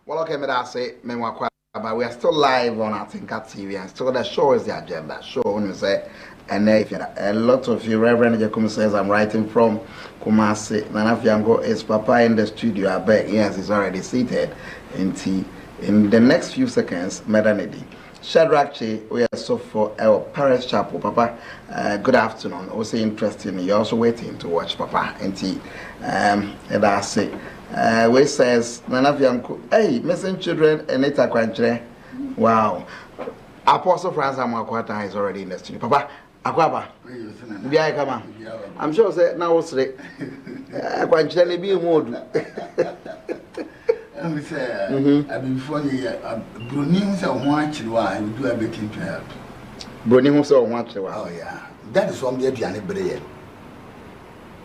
Well, okay, but I say, but we are still live on Atinka TV, and still the show is the agenda. Show when you say, and if a lot of you, Reverend Jacob says, I'm writing from Kumasi. Nana Fiango is Papa in the studio. I bet yes, he's already seated. In the next few seconds, Medanidi. Shadrach, we are so for our Parish Chapel, Papa. Good afternoon. Also interesting. You're also waiting to watch Papa. And I say. We says Nana Fianco, hey, missing children and Nita Quantre. Wow. Apostle Francis Amoako Attah is already in the studio. Papa, Akwaba. I'm sure say now say Quantre be mood. I say I before you Bruni himself watch why we do everything to help. Bruni himself watch why. Oh yeah. That is from the Piano Bread.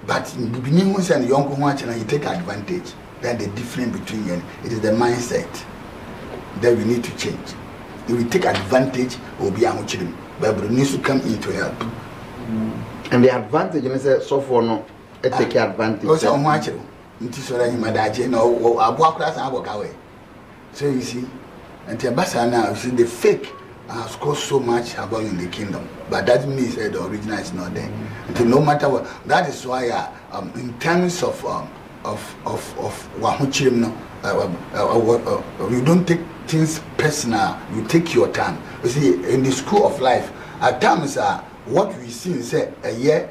But in the beginning, when you watch and you take advantage, then the difference between you, it is the mindset that we need to change. If we take advantage, we'll be able to. But we need to come in to help. And the advantage, you say, so for no, take advantage. Also, I'm watching. It is what I'm imagine. No, I walk class and I walk away. So you see, and the ambassador now, you see, the fake has cost so much about in the kingdom, but that means that the original is not there. So no matter what, that is why in terms of you don't take things personal. You take your time. You see, in the school of life, at times what we see is a year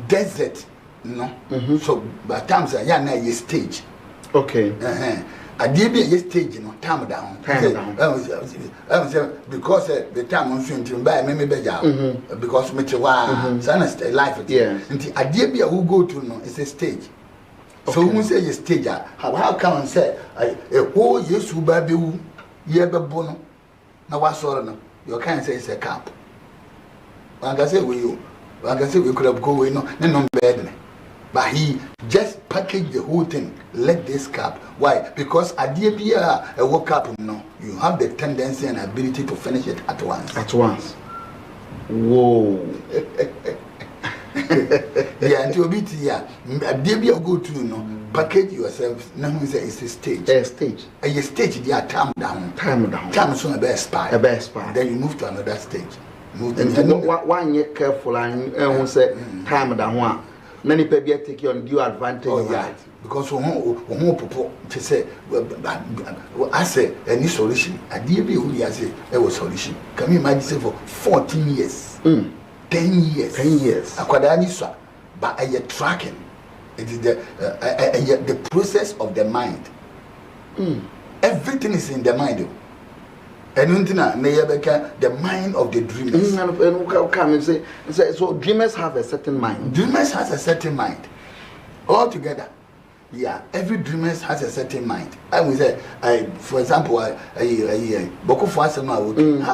desert, So at times a stage. Okay. I did be a stage, time down. Because the time I'm going to buy maybe because Mitchell, son life. And I did be a who go to know it's a stage. So who say a stage? How come and say a whole yes who baby ye bono? Now what sort of you can't say it's a camp. I can say we could have go in no bed. But he just packaged the whole thing. Let this cap. Why? Because at the a work up, you have the tendency and ability to finish it at once. At once. Whoa. Yeah, and to be here, a go to package yourself. Now it's a stage. A stage. A stage, they are time down. Time soon a best spy. A best spy. Then you move to another stage. One year careful and who say time down one. Many people take you on due advantage of that. Because people to say, I say, any solution. I did be only as a solution. Can you imagine for 14 years? 10 years. 10 years. Akwadani, but I am tracking. It is the process of the mind. Everything is in the mind. And the mind of the dreamers. So dreamers have a certain mind. Dreamers has a certain mind. Altogether. Yeah, every dreamers has a certain mind. I would say, for example, how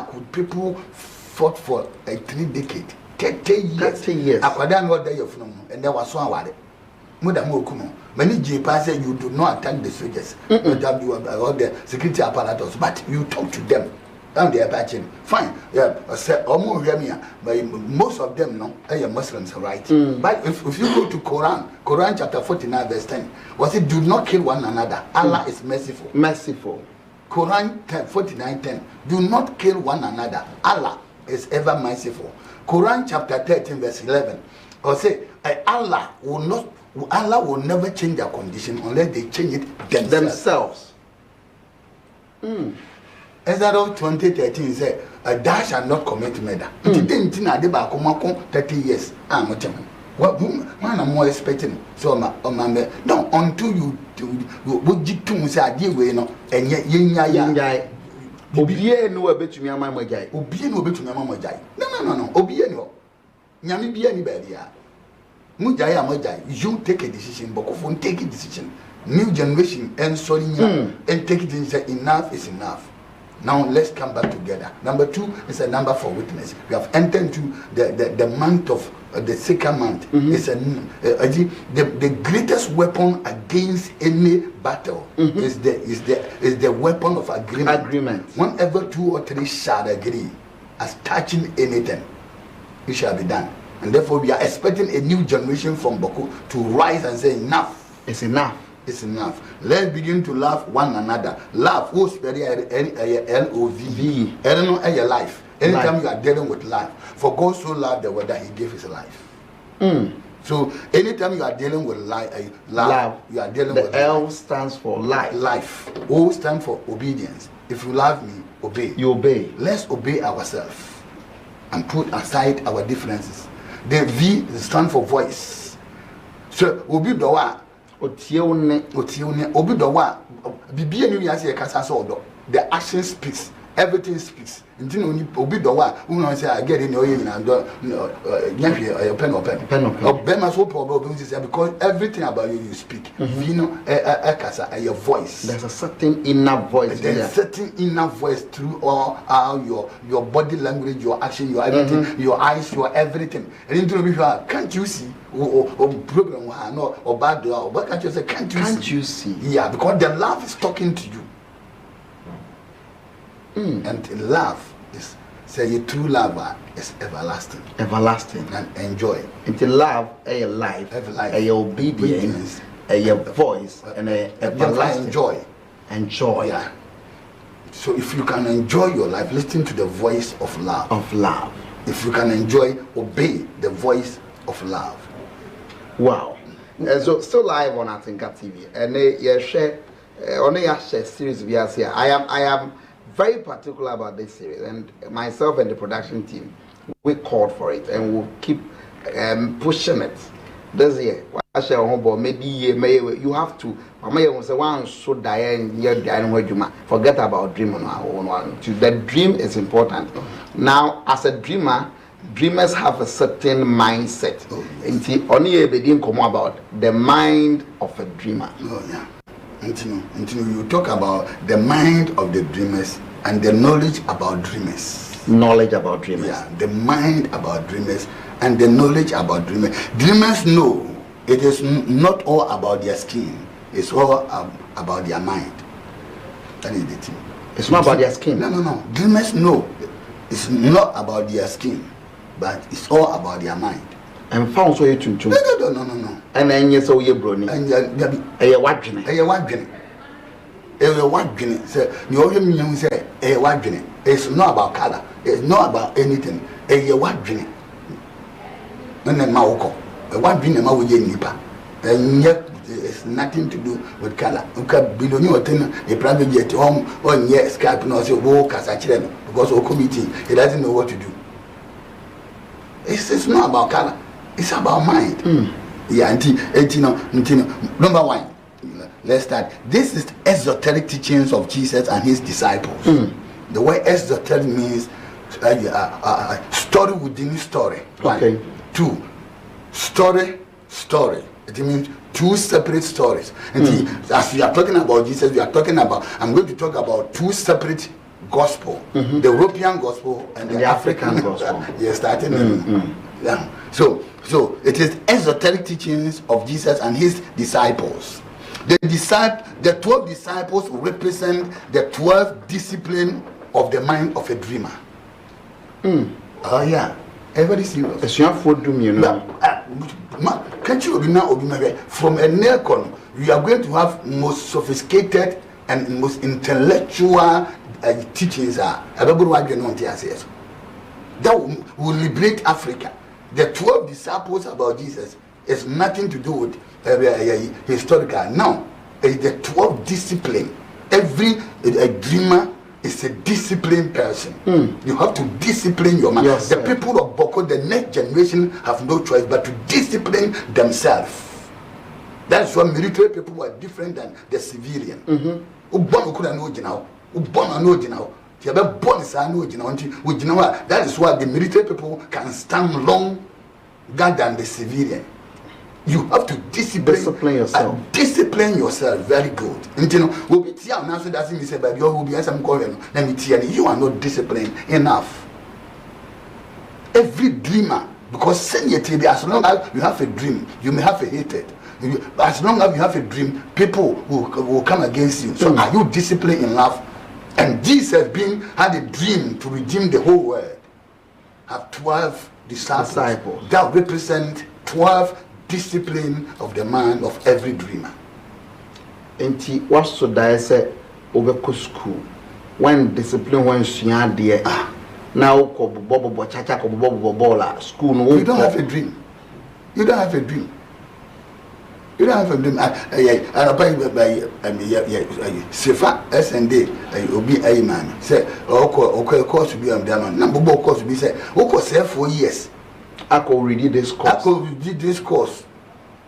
could people fought for 3 decades? 30 years. 30 years. Akwadan what day of no, and there was one word. Many JPA say you do not attack the soldiers, but you all the security apparatus, but you talk to them. And they are patching. Fine, yeah, almost but most of them are Muslims, right? But if you go to Quran chapter 49, verse 10, was it do not kill one another? Allah is merciful. Merciful. Quran 49:10, do not kill one another. Allah is ever merciful. Quran chapter 13, verse 11, or say Allah will never change their condition unless they change it themselves. Exodus 20:13 said, "Thou shalt not commit murder." It didn't 30 years. What man am more expecting? So no, until you would you say we no and yet yin Obie no abetumi amama jai. Obie no abetumi amama jai. No. Obie no. Nyame bia ni ba bia. Mu jai amajai. You take a decision, Bokofon take a decision. New generation and sorry and take it and say enough is enough. Now let's come back together. Number 2 is a number for witness. We have entered into the month of the second month. It's the greatest weapon against any battle is the weapon of agreement. Whenever 2 or 3 shall agree as touching anything, it shall be done. And therefore we are expecting a new generation from Boko to rise and say enough. It's enough. is enough. Let's begin to love one another. Love, who's very L-O-V-E. Your life. Anytime you are dealing with life, for God so loved the world that He gave His life. So anytime you are dealing with love, you are dealing with L stands for life. Life. O stands for obedience. If you love me, obey. You obey. Let's obey ourselves and put aside our differences. The V stands for voice. So obi dowa Otione obi dowa bibi enu ya se kasa so odo. The action speaks. Everything speaks. Until only obi dowa who say I get in your pen so problem because everything about you speak. You know your voice. There's a certain inner voice. There's a certain inner voice through all your body language, your action, your everything, your eyes, your everything. And can't you see? Problem or bad or what can't you say? Can't you see? Yeah, because the love is talking to you. And love is say a true lover is everlasting. Everlasting. And enjoy. Into love a life, a obedience, a voice, and a everlasting. Enjoy. Yeah. So if you can enjoy your life, listen to the voice of love. If you can enjoy, obey the voice of love. Wow. So still live on Atinka TV. And share series we are here. I am very particular about this series, and myself and the production team, we called for it, and we'll keep pushing it this year. Maybe you have to. Forget about dream on our own. The dream is important. Now, as a dreamer, dreamers have a certain mindset. Only about the mind of a dreamer. Oh yeah. Until you talk about the mind of the dreamers and the knowledge about dreamers. Knowledge about dreamers. Yeah, the mind about dreamers and the knowledge about dreamers. Dreamers know it is not all about their skin. It's all about their mind. That is the thing. It's not about their skin. No. Dreamers know it's not about their skin, but it's all about their mind. And found so you to no. And then you saw your brony. And what say you say it's not about color, it's not about anything. And then Maoko, and yet it's nothing to do with color. A private jet home on yes, Skype no say because of committee, he doesn't know what to do. It's not about color. It's about mind. Yeah, number one, let's start. This is esoteric teachings of Jesus and his disciples. The word esoteric means story within story. Okay. One. Two, story. It means two separate stories. And as we are talking about Jesus, I'm going to talk about two separate gospel, the European gospel and the African gospel. Yes, starting. Yeah. So it is esoteric teachings of Jesus and his disciples. The 12 disciples represent the 12 discipline of the mind of a dreamer. Oh yeah, everybody serious. Can't you now from a neocon? We are going to have most sophisticated and most intellectual teachings. That will liberate Africa. The 12 disciples about Jesus is nothing to do with historical. No, it's the 12 discipline. Every dreamer is a disciplined person. You have to discipline your mind. The people of Boko, the next generation, have no choice but to discipline themselves. That's why military people are different than the civilian. That is why the military people can stand longer than the civilian. You have to discipline yourself. Discipline yourself, very good. And you are not disciplined enough. Every dreamer, because as long as you have a dream, you may have a hatred. As long as you have a dream, people will come against you. So are you disciplined enough? And Jesus had a dream to redeem the whole world. Have 12 disciples that represent 12 discipline of the mind of every dreamer. enti what so die say obeko school when discipline when sua de now ko bobo chacha ko bobo bola school no you don't have a dream. You don't have a dream. You don't have a dream. I buy Sefa SND obi ayi man say okay course be am man na bobo course be say oko say 4 years I could read this course. I could read this course.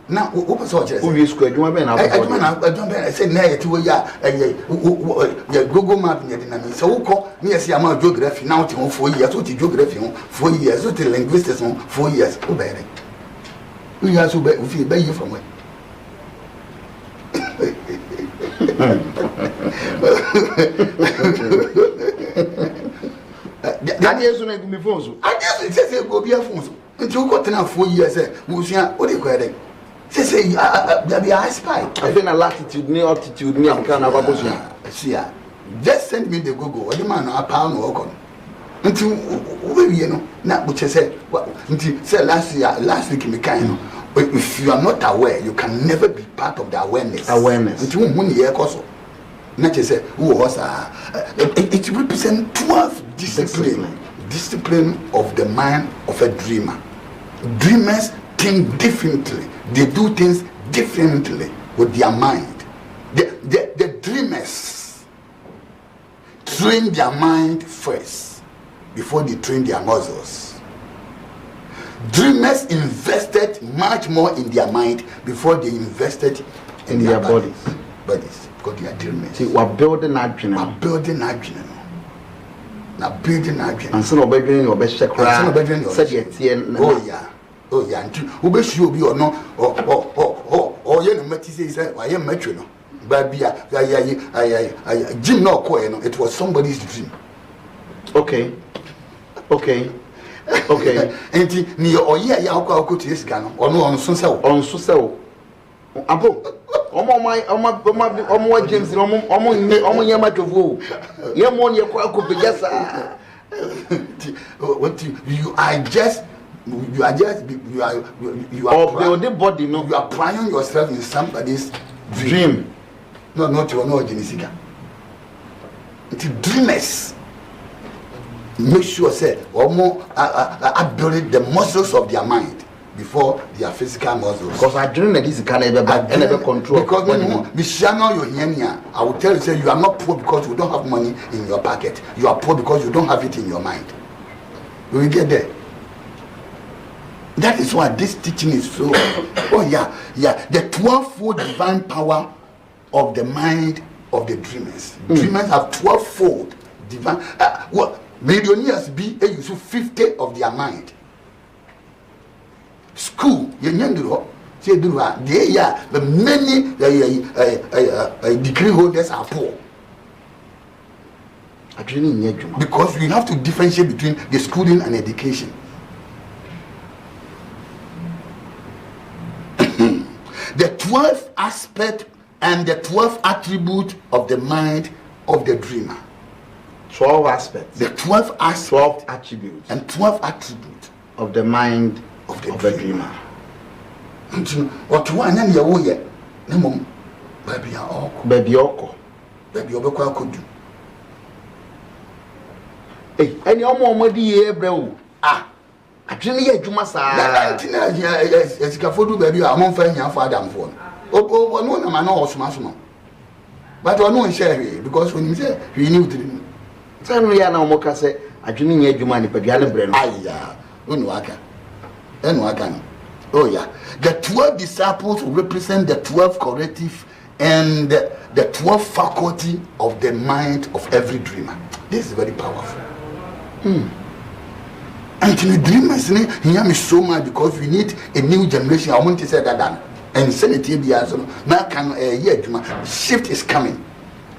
Now, what was all just? Who school? You want me now? I said, nay, to ya, Google map, so call me as Yama geography now to 4 years, what geography 4 years, what linguistics 4 years. Oh, baby. We are so bad if you buy you from where? That is when I go before. I guess it says go be a phone. Until you got enough 4 years, we'll see what do you call it? Say, there be a spy. I think a latitude, near altitude, near the kind of see, just send me the Google, or the man a pound walk on. Until you know, not what you said, until say last week in the kind. If you are not aware, you can never be part of the awareness. Until when you hear also. Not just say, who was it represents 12 discipline of the mind of a dreamer. Dreamers think differently. They do things differently with their mind. The dreamers train their mind first before they train their muscles. Dreamers invested much more in their mind before they invested in their bodies. Because they are dreamers. See, we're building that dream. We're building that dream. Now building that dream. And some of your best check. Oh yeah. Oh yeah. Who be sure be or no? Oh yeah. No matter say I am metro no. But be Jim no ko no. It was somebody's dream. Okay. Enti ni oye ya akwa to yes gano. Ono so se wo. Abo. Omo James omo nyama tovu. Ye mo ne kwa akopejasa. You are building body, no. You are prying yourself in somebody's dream. No, not your no Genesika. It's dreamers. Make sure say or more building the muscles of their mind before their physical muscles. Because I dream that this can never control. Because when I will tell you say you are not poor because you don't have money in your pocket. You are poor because you don't have it in your mind. We will get there. That is why this teaching is so. Oh yeah. The 12-fold divine power of the mind of the dreamers. Dreamers have 12-fold divine. Millionaires be a use 50 of their mind. School, the many degree holders are poor. Because we have to differentiate between the schooling and education. The 12th aspect and the 12th attribute of the mind of the dreamer. 12 aspects. The 12th aspect 12 attributes and 12 attributes of the mind of the dreamer. What one and your way, no, baby, Obeko could do. Hey, and your mom, dear bro. I didn't hear you, Massa. As Cafodu, baby, I'm on fire for Adam phone. Oh, no, man, no, smash. But I know share because when you say we knew to San Riana Moka say, I didn't hear you money, but you had a brain. Aya, Unwaka. Oh, yeah. The 12 disciples represent the 12 corrective and the 12 faculty of the mind of every dreamer. This is very powerful. And to the dreamers, here is so much because we need a new generation. I want to say that. And sanity be as now can shift is coming.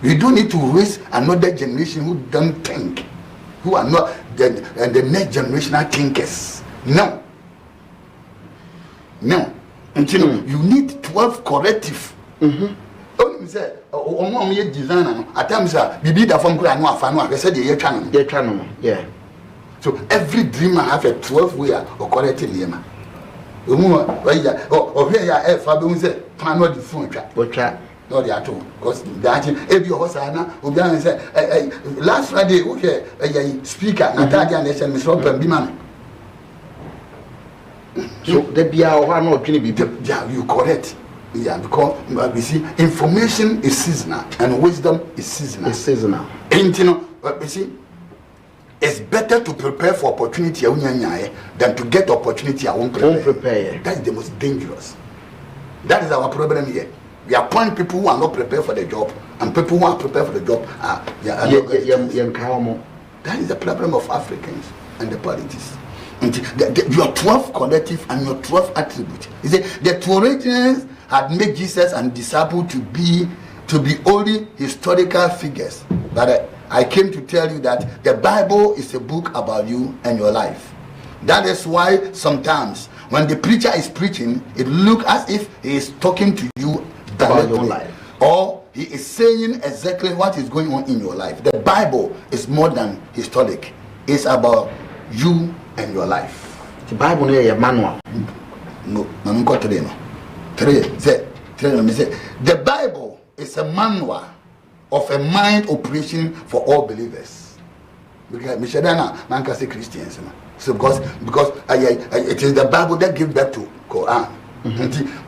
We don't need to raise another generation who don't think, who are not the next generational thinkers. No. And you need 12 corrective. Only say, designer. At times, Bibi da from Grano, I said, yeah. So every dreamer have a 12 way of correcting him. Or here, Fabian said, Pano the phone trap. no they are too because that if you hosana obian say last Friday okay speaker Natalia nation Mr. Pembimano. So the bia or no be yeah, you correct. Yeah, because we see information is seasonal and wisdom is seasonal. It's seasonal. And you know, we see it's better to prepare for opportunity than to get opportunity I won't prepare. That's the most dangerous. That is our problem here. We appoint people who are not prepared for the job, and people who are prepared for the job are that is the problem of Africans and the politics. Your 12 collective and your 12 attributes. He said the Thoracians had made Jesus and disciples to be only historical figures. But I came to tell you that the Bible is a book about you and your life. That is why sometimes when the preacher is preaching, it looks as if he is talking to you about your life, or he is saying exactly what is going on in your life. The Bible is more than historic. It's about you and your life. The Bible is a manual. No, the Bible is a manual of a mind operation for all believers. Because man can say Christians. So because it is the Bible that gives back to Quran.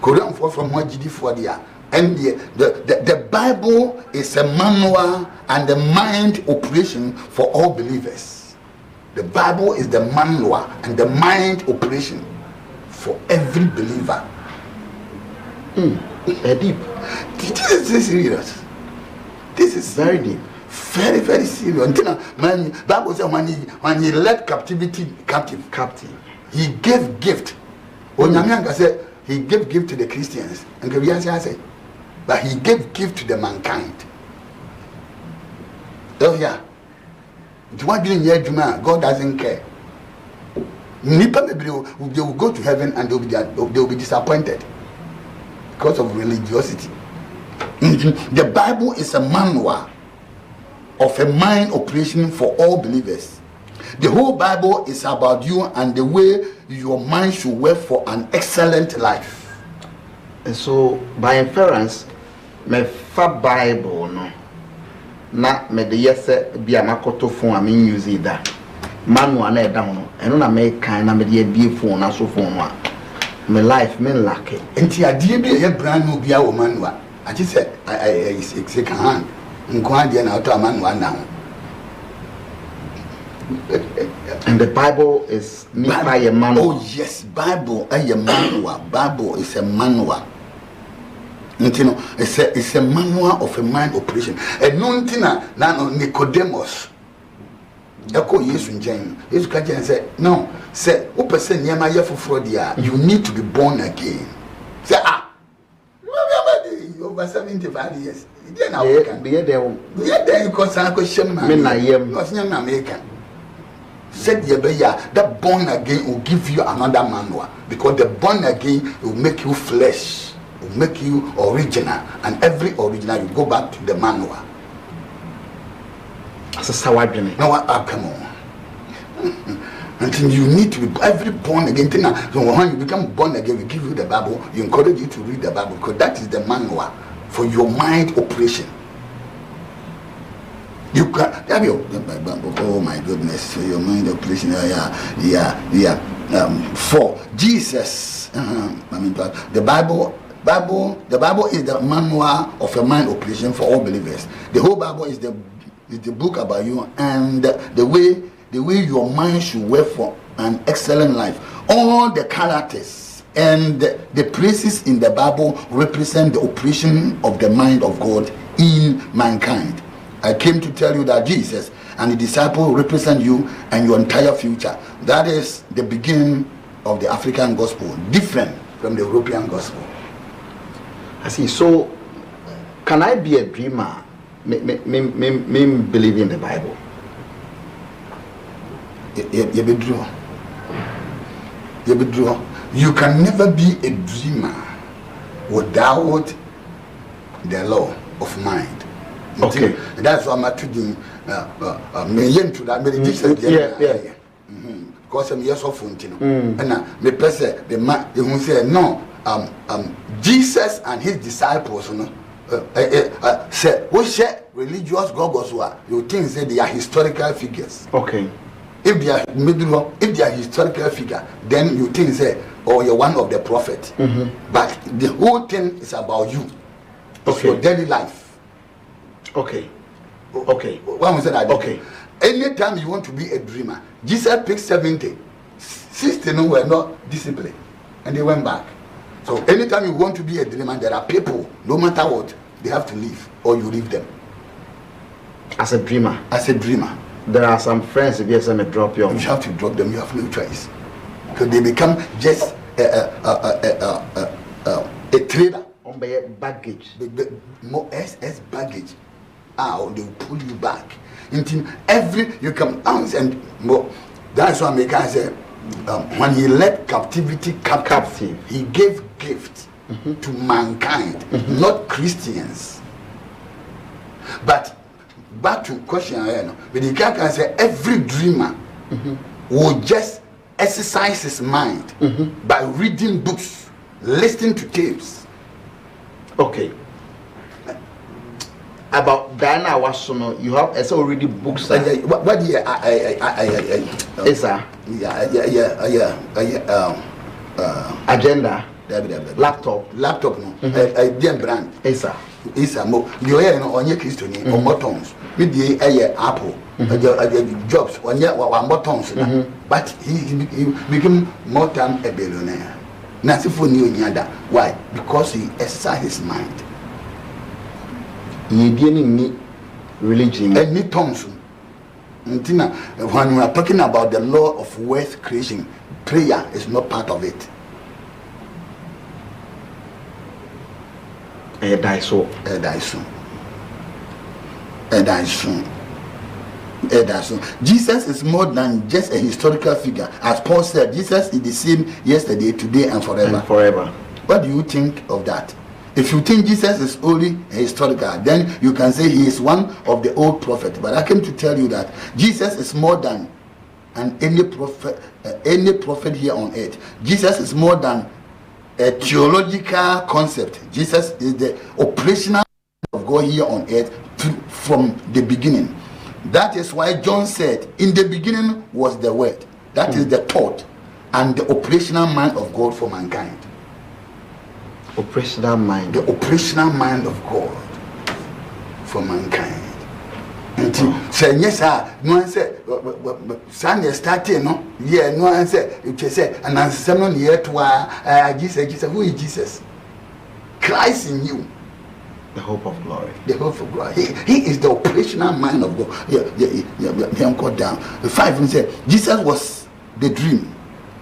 Quran from what GD for the and the Bible is a manual and a mind operation for all believers. The Bible is the manual and the mind operation for every believer. Deep. This is serious. This is very deep. Very, very serious. Man, Bible says when he led captivity captive, he gave gift. Onyamianga said he gave gift to the Christians, and Gabriel said, but he gave gift to the mankind. Oh yeah. God doesn't care. They will go to heaven and they will be disappointed because of religiosity. The Bible is a manual of a mind operation for all believers. The whole Bible is about you and the way your mind should work for an excellent life. And so, by inference, my Bible no. Na me de yese bia makoto phone am use that manual na down no eno na me kan na me de bia phone na so phone no me life me lack enti ade bi e brand new bia wo manual I just said I second hand nko ade na auto manual now. And the Bible is by a manual. Oh yes, Bible a manual. Bible is a manual. It's a manual of a mind operation. And nontina na Nicodemus. Eko Yesu njen. Yesu ka jen say no, say o person nyama ye foforo dia, you need to be born again. Say over 75 years. Dey na we can. Be there because ko shema. Me na yem. No snya na American. Said that born again will give you another manual, because the born again will make you flesh, will make you original, and every original you go back to the manual. That's a sour journey. No, come on. Until you need to be every born again. So when you become born again, we give you the Bible. We encourage you to read the Bible, because that is the manual for your mind operation. You can, oh my goodness, your mind operation. For Jesus, the Bible is the manual of a mind operation for all believers. The whole Bible is the book about you and the way your mind should work for an excellent life. All the characters and the places in the Bible represent the operation of the mind of God in mankind. I came to tell you that Jesus and the disciple represent you and your entire future. That is the beginning of the African gospel, different from the European gospel. I see. So, can I be a dreamer? Me believe in the Bible. You can never be a dreamer without the law of mind. Okay, that's why I'm doing million to that. Yeah. Because I'm yes of Fontino. And the person, the man who said no, Jesus and his disciples, say what share religious gods were, you think say they are historical figures. Okay. If they are historical figure, then you think say, oh, you're one of the prophets. But the whole thing is about you. It's your daily life. Okay. Okay. When we say that, okay. Anytime you want to be a dreamer, Jesus picked 70. 60 no were not disciplined, and they went back. So anytime you want to be a dreamer, there are people, no matter what, they have to leave, or you leave them. As a dreamer. As a dreamer. There are some friends, if you drop you. You have to drop them, you have no choice. Because they become just a trader. On baggage. More SS baggage. They will pull you back. Until you come out and more. That's why America said, when he led captivity captive, he gave gifts to mankind, not Christians. But back to question, but he can say every dreamer will just exercise his mind by reading books, listening to tapes. Okay. About Diana Wassono, you have already books. What is that? Agenda. Laptop no. Dear brand. Isa mo the oya no onye Kristo ni o motons me die Apple jobs onye wa motons na but he became more than a billionaire. Na sifo ni onyada. Why? Because he exercised his mind. He didn't need religion. Any tongues. When we are talking about the law of wealth creation, prayer is not part of it. Jesus is more than just a historical figure. As Paul said, Jesus is the same yesterday, today, and forever. What do you think of that? If you think Jesus is only a historical, then you can say he is one of the old prophets. But I came to tell you that Jesus is more than any prophet here on earth. Jesus is more than a theological concept. Jesus is the operational of God here on earth from the beginning. That is why John said, in the beginning was the word. That is the thought and the operational mind of God for mankind. Operational mind. The operational mind of God for mankind. Say yes, sir. No one said, Sunday starting, no? Yeah, no one said, you say, and I'm 7 years to Jesus. Who is Jesus? Christ in you. The hope of glory. The hope of glory. He is the operational mind of God. Yeah, got down. The 5 said, Jesus was the dream,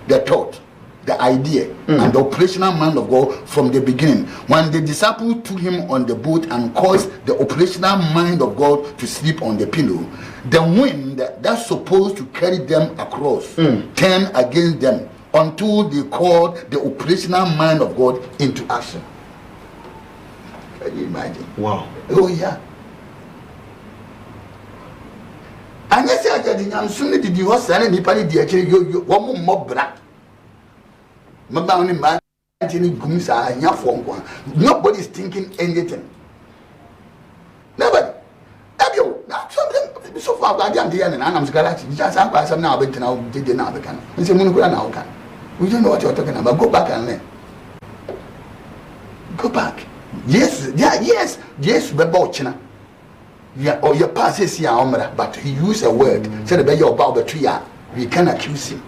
the thought, the idea, and the operational mind of God from the beginning. When the disciples took him on the boat and caused the operational mind of God to sleep on the pillow, the wind that's supposed to carry them across turned against them until they called the operational mind of God into action. Can you imagine? Wow. Oh yeah. And yes, I'm soon did you host any party you one more black. Nobody is thinking anything. Nobody. So far, I didn't hear, and I'm scratching. Just I'm some now, but now did the now can. It's a monogram now. We don't know what you're talking about. Go back and learn. Go back. Yes, but Bochina. Yeah, or your past is here, but he used a word. Said about your about the tree. We can accuse him.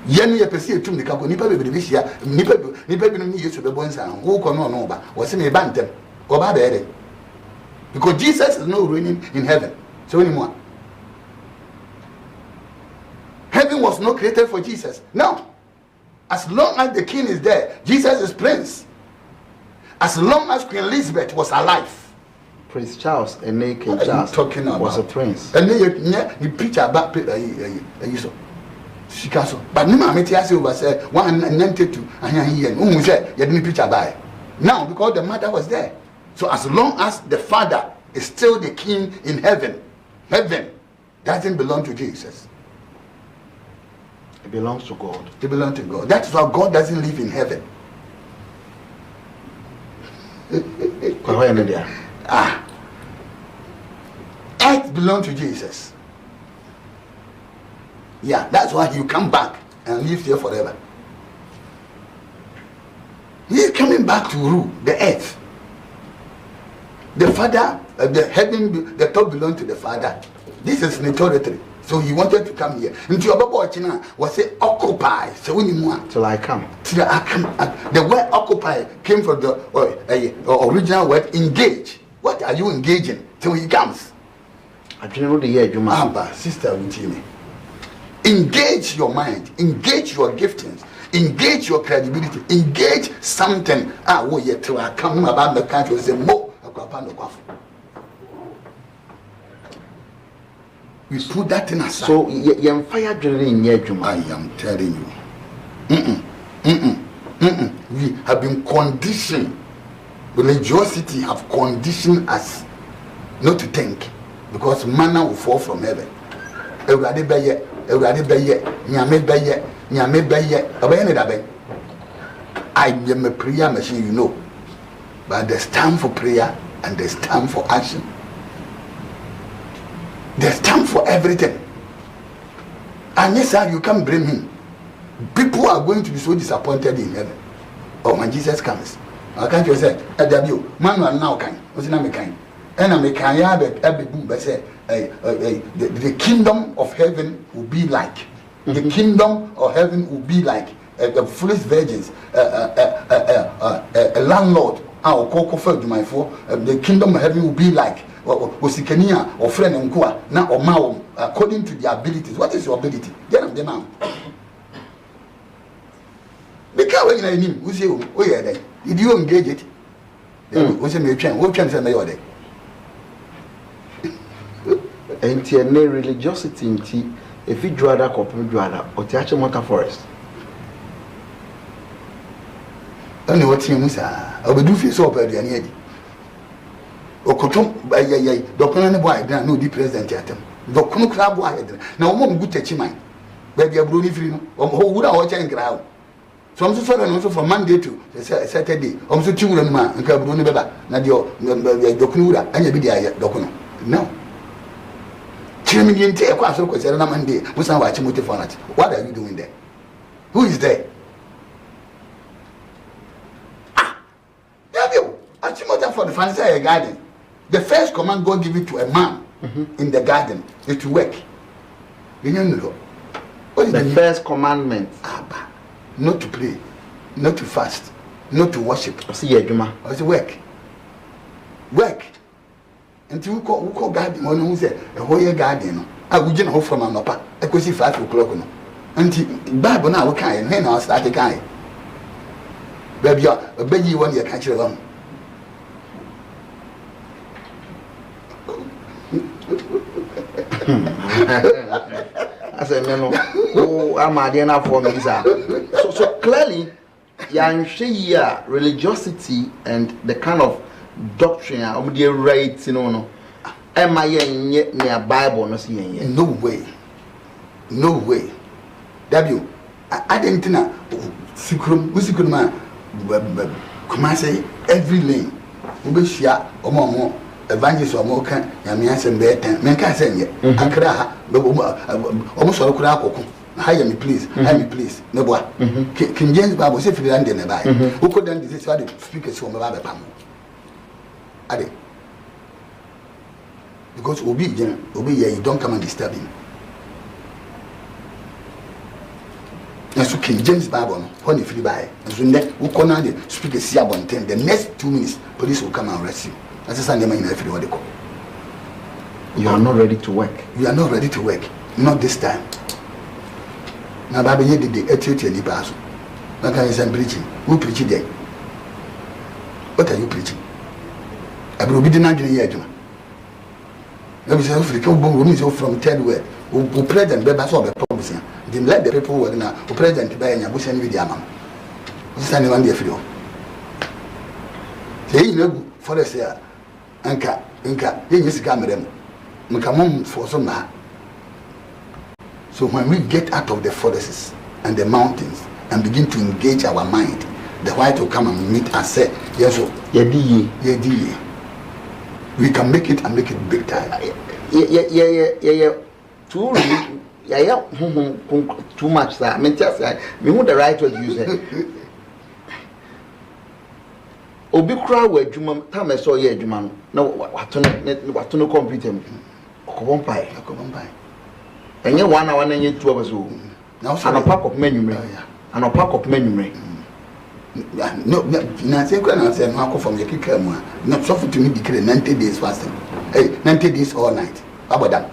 Yen ye pesi etum de kako nipa bebe bi hia nipa bi no Yesu bebo nsa wo ko no ba wo se me ba ntem ko ba be because Jesus is not reigning in heaven. So anymore, heaven was not created for Jesus. No. As long as the king is there, Jesus is prince. As long as Queen Elizabeth was alive, Prince Charles and King Charles talking about was a prince. And then you preach about but no man over say 192 and here say you didn't preach about now because the mother was there. So as long as the father is still the king in heaven doesn't belong to Jesus. It belongs to God. It belongs to God. That's why God doesn't live in heaven. Earth belongs to Jesus. Yeah, that's why you come back and live here forever. He is coming back to rule the earth. The Father, the heaven, the top belongs to the Father. This is the territory. So he wanted to come here. Into your Bible was say occupy. So when you want till I come. Till I come. The word occupy came from the original word engage. What are you engaging till he comes? I don't know the year you must. Sister Wintini. Engage your mind, engage your giftings, engage your credibility, engage something. Oh yeah, till I come about the country say more. We put that in aside. So you fire during your I am telling you. We have been conditioned. Religiosity have conditioned us not to think, because manna will fall from heaven. Everybody be I am a prayer machine, you know. But there's time for prayer and there's time for action. There's time for everything. And yes, sir, you can't blame him. People are going to be so disappointed in heaven. Oh, when Jesus comes, I can't just say, man, now kind. What's the name kind? And I'm a kind of the kingdom of heaven will be like. The kingdom of heaven will be like the foolish virgins, a landlord. The kingdom of heaven will be like Osikania or friend and Kua now or Mao according to their abilities. What is your ability? Get them out. Because when you know, who say, oh yeah, did you engage it? What's your train? What train is a mayor? And your religiosity, if you draw that couple, or Tiacha Motor Forest. Only what you must have. I will do for so bad. The Okotom by Doctor Boy, no, the president yet. Doctor Crab, now, one good touch mine. Baby, a blue free, who would I watch and crowd. So I'm so sorry, also from Monday to Saturday. I'm so children, man, and Cabroni Baba, Nadio, Docura, and you be there, Docuno. No. Chimney take across the Monday, who's not watching with the phone. What are you doing there? Who is there? Achimota for the fancy garden. The first command God give it to a man in the garden is to work. You know what is the first commandment? Not to pray, not to fast, not to worship. I see you, Juma. I say work. Work. Until we call garden, one who said a whole year garden. I would just hope from an upper. I could see 5 o'clock. Until Bible now, we can't, and I'll start a guy. Baby, a baby 1 year catch along. I said, no, I'm a dinner for me. So clearly, yeah, religiosity and the kind of doctrine of the rights, you know, am I near Bible? No way. No way. W. I didn't know. Secret man. Come I say every lane. We be share or more. Evangelist or more can Yamias and Bear men can't say yet. I cry almost all crack. Hire me, please. Hire me, please. No boy. King James Bible said if you land in the Bible, who could then this why the speakers from about Pam? Ade. Because Obi here, you don't come and disturb him. And so King James Bible, when you free by, and so next who can now speak a sea about 10, the next 2 minutes, police will come and arrest you. That's a Sunday in every what they call. You are not ready to work. You are not ready to work. Not this time. Now, Baby, you did the attitude in the past. Like I am preaching. Who preaching there? What are you preaching? I will be the 19 years. Let me say, from 10 word. Who present, but that's all the problems. Then let the people who are present by any bush and with the man. What's the name of the video? Say, you know, for the year. Inca, he used to come with them. We come for some. So when we get out of the forests and the mountains and begin to engage our mind, the white will come and meet us. Say, Yes, sir. Yeah. We can make it and make it big time. Yeah. Too much, sir. I mean, just me who the right word use it. Obi kura we adwuma time I saw ye adwuma no what no computer okobompai enye 1 hour na enye 2 hours o now so an pack of menu no na say kwa na say no akọ from yakika mu na so for to me declare 90 days fasting 90 days all night abodam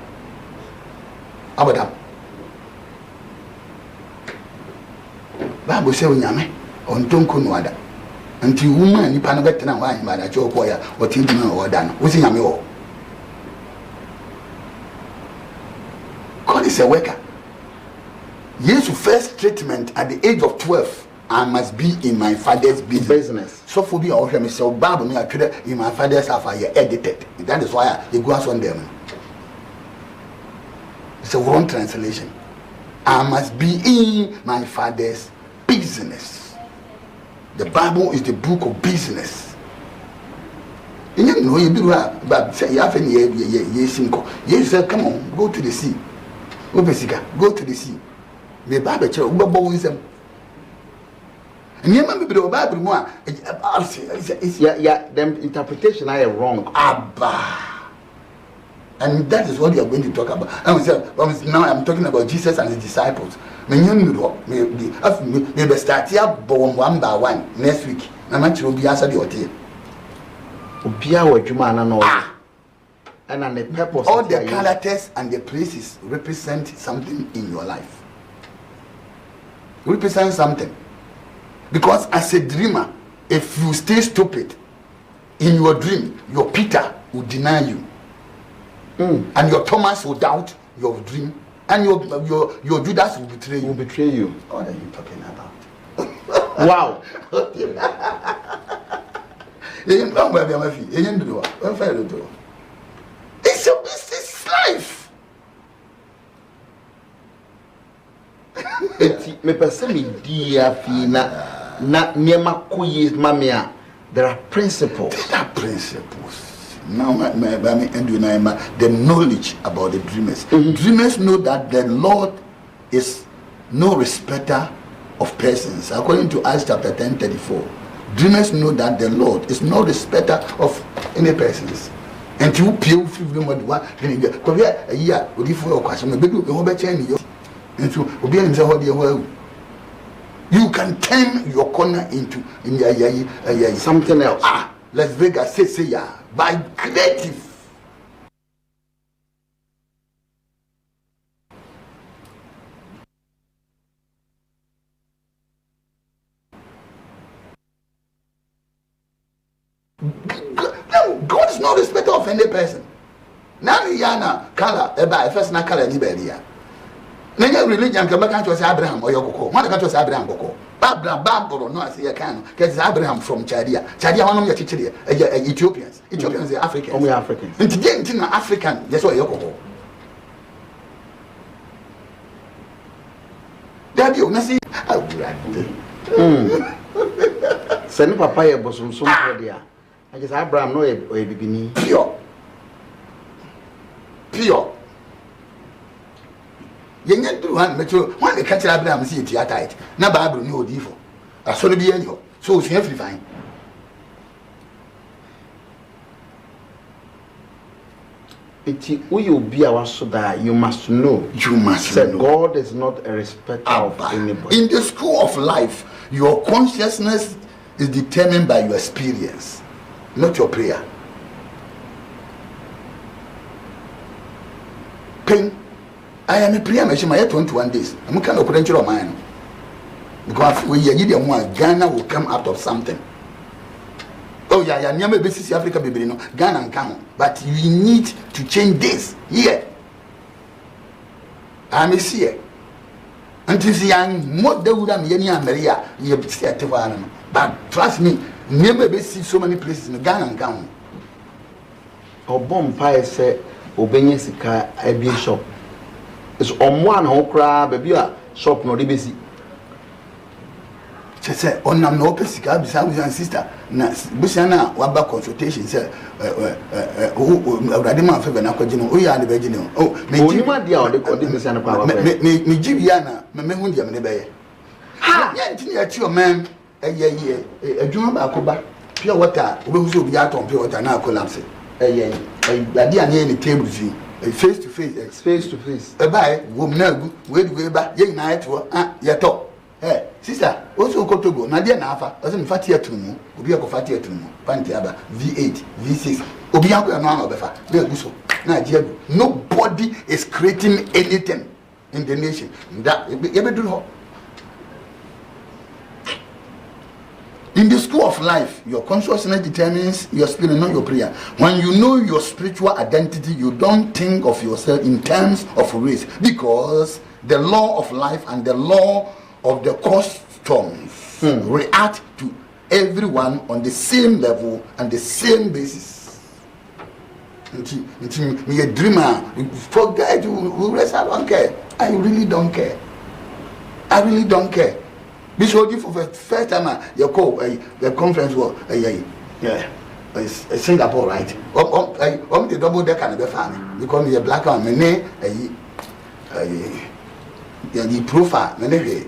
Bible say onyame ontonko no ada until woman ni pano betena wa hima da choko ya otindi na oda no wosi nyame wo. God is a worker. Yes, first treatment at the age of 12, I must be in my father's business. So for me, I say, Bible me actually in my father's house I edited. That is why it goes on them. It's a wrong translation. I must be in my father's business. The Bible is the book of business. You know, you do but say you have any you said, come on, go to the sea. Go to the sea. The Bible wisdom. And you remember the Bible more. Yeah, them interpretation are wrong. Abba. And that is what you are going to talk about. Now I'm talking about Jesus and his disciples. Maybe start here one by one next week. I'm actually be answered your tea. And the purpose. All the characters and the places represent something in your life. Represent something. Because as a dreamer, if you stay stupid in your dream, your Peter will deny you. And your Thomas will doubt your dream, and your Judas will betray you. What are you talking about? Wow. It's life. Me person dear fina na niema kuyi mamia. There are principles. Now, the knowledge about the dreamers. Dreamers know that the Lord is no respecter of persons. According to Acts chapter 10:34, dreamers know that the Lord is no respecter of any persons. And you peel you can turn your corner into something else. Las Vegas say yeah. By creative. God is no respecter of any person. Now yana color eba first na color ni be Nanya religion can make us Abraham or Yoko. What can't Abraham Boko? Babylon, no, I say I can. Get Abraham from Chadia. Chadia, one of your teachers, Ethiopians. Ethiopians are Africans. Only Africans. And today, African, that's why Yoko. That you see, I would send Papaya Bosom so dear. I guess Abraham no a beginning. Pure. Yenye do one metro one the catch Abraham see it tight na Bible ni odifo aso no bi enyo so o free fine iti we obi a waso da you must know God is not a respecter of anybody. In the school of life, your consciousness is determined by your experience, not your prayer. Pain. I am a prayer machine. I have 21 days. I'm kind of potential of mine. Because when you get one, Ghana will come out of something. Oh yeah, near me basis Africa baby no Ghana and come. But you need to change this here. I'm here. Until the young more they would have Maria, you see at one. But trust me, near me basis so many places in Ghana and come. Or bomb pie say Obenyesika a shop. It's on one whole crab, baby, shop no debesi. say on am no pesika bisa with sister na bisa na waba consultation say awurade man fe be na kwaji no o ya ne be ji no o me ji ma dia o de bisa na kwa me ji bia na me hu dia me ne be ye ha ya ntini ya ti o man eye adwuma ba ko ba pure water obehu so obi aton pure water na collapse eye ade ane ni table zi face to face e ba wo na gu we du ba ye na eto ye to sister also kotogo na dia na afa o se me fati atunu obi akofati atunu panti aba V8 V6 obi akọ na obefa na egu so na agia gu nobody is creating anything in the nation that you be do ho. In the school of life, your consciousness determines your spirit, not your prayer. When you know your spiritual identity, you don't think of yourself in terms of race, because the law of life and the law of the customs react to everyone on the same level and the same basis. Me a dreamer, forget who rest, I don't care. I really don't care. This was for the first time you call the conference was Singapore, right? The double decker and the family because me a black man, me the profile, me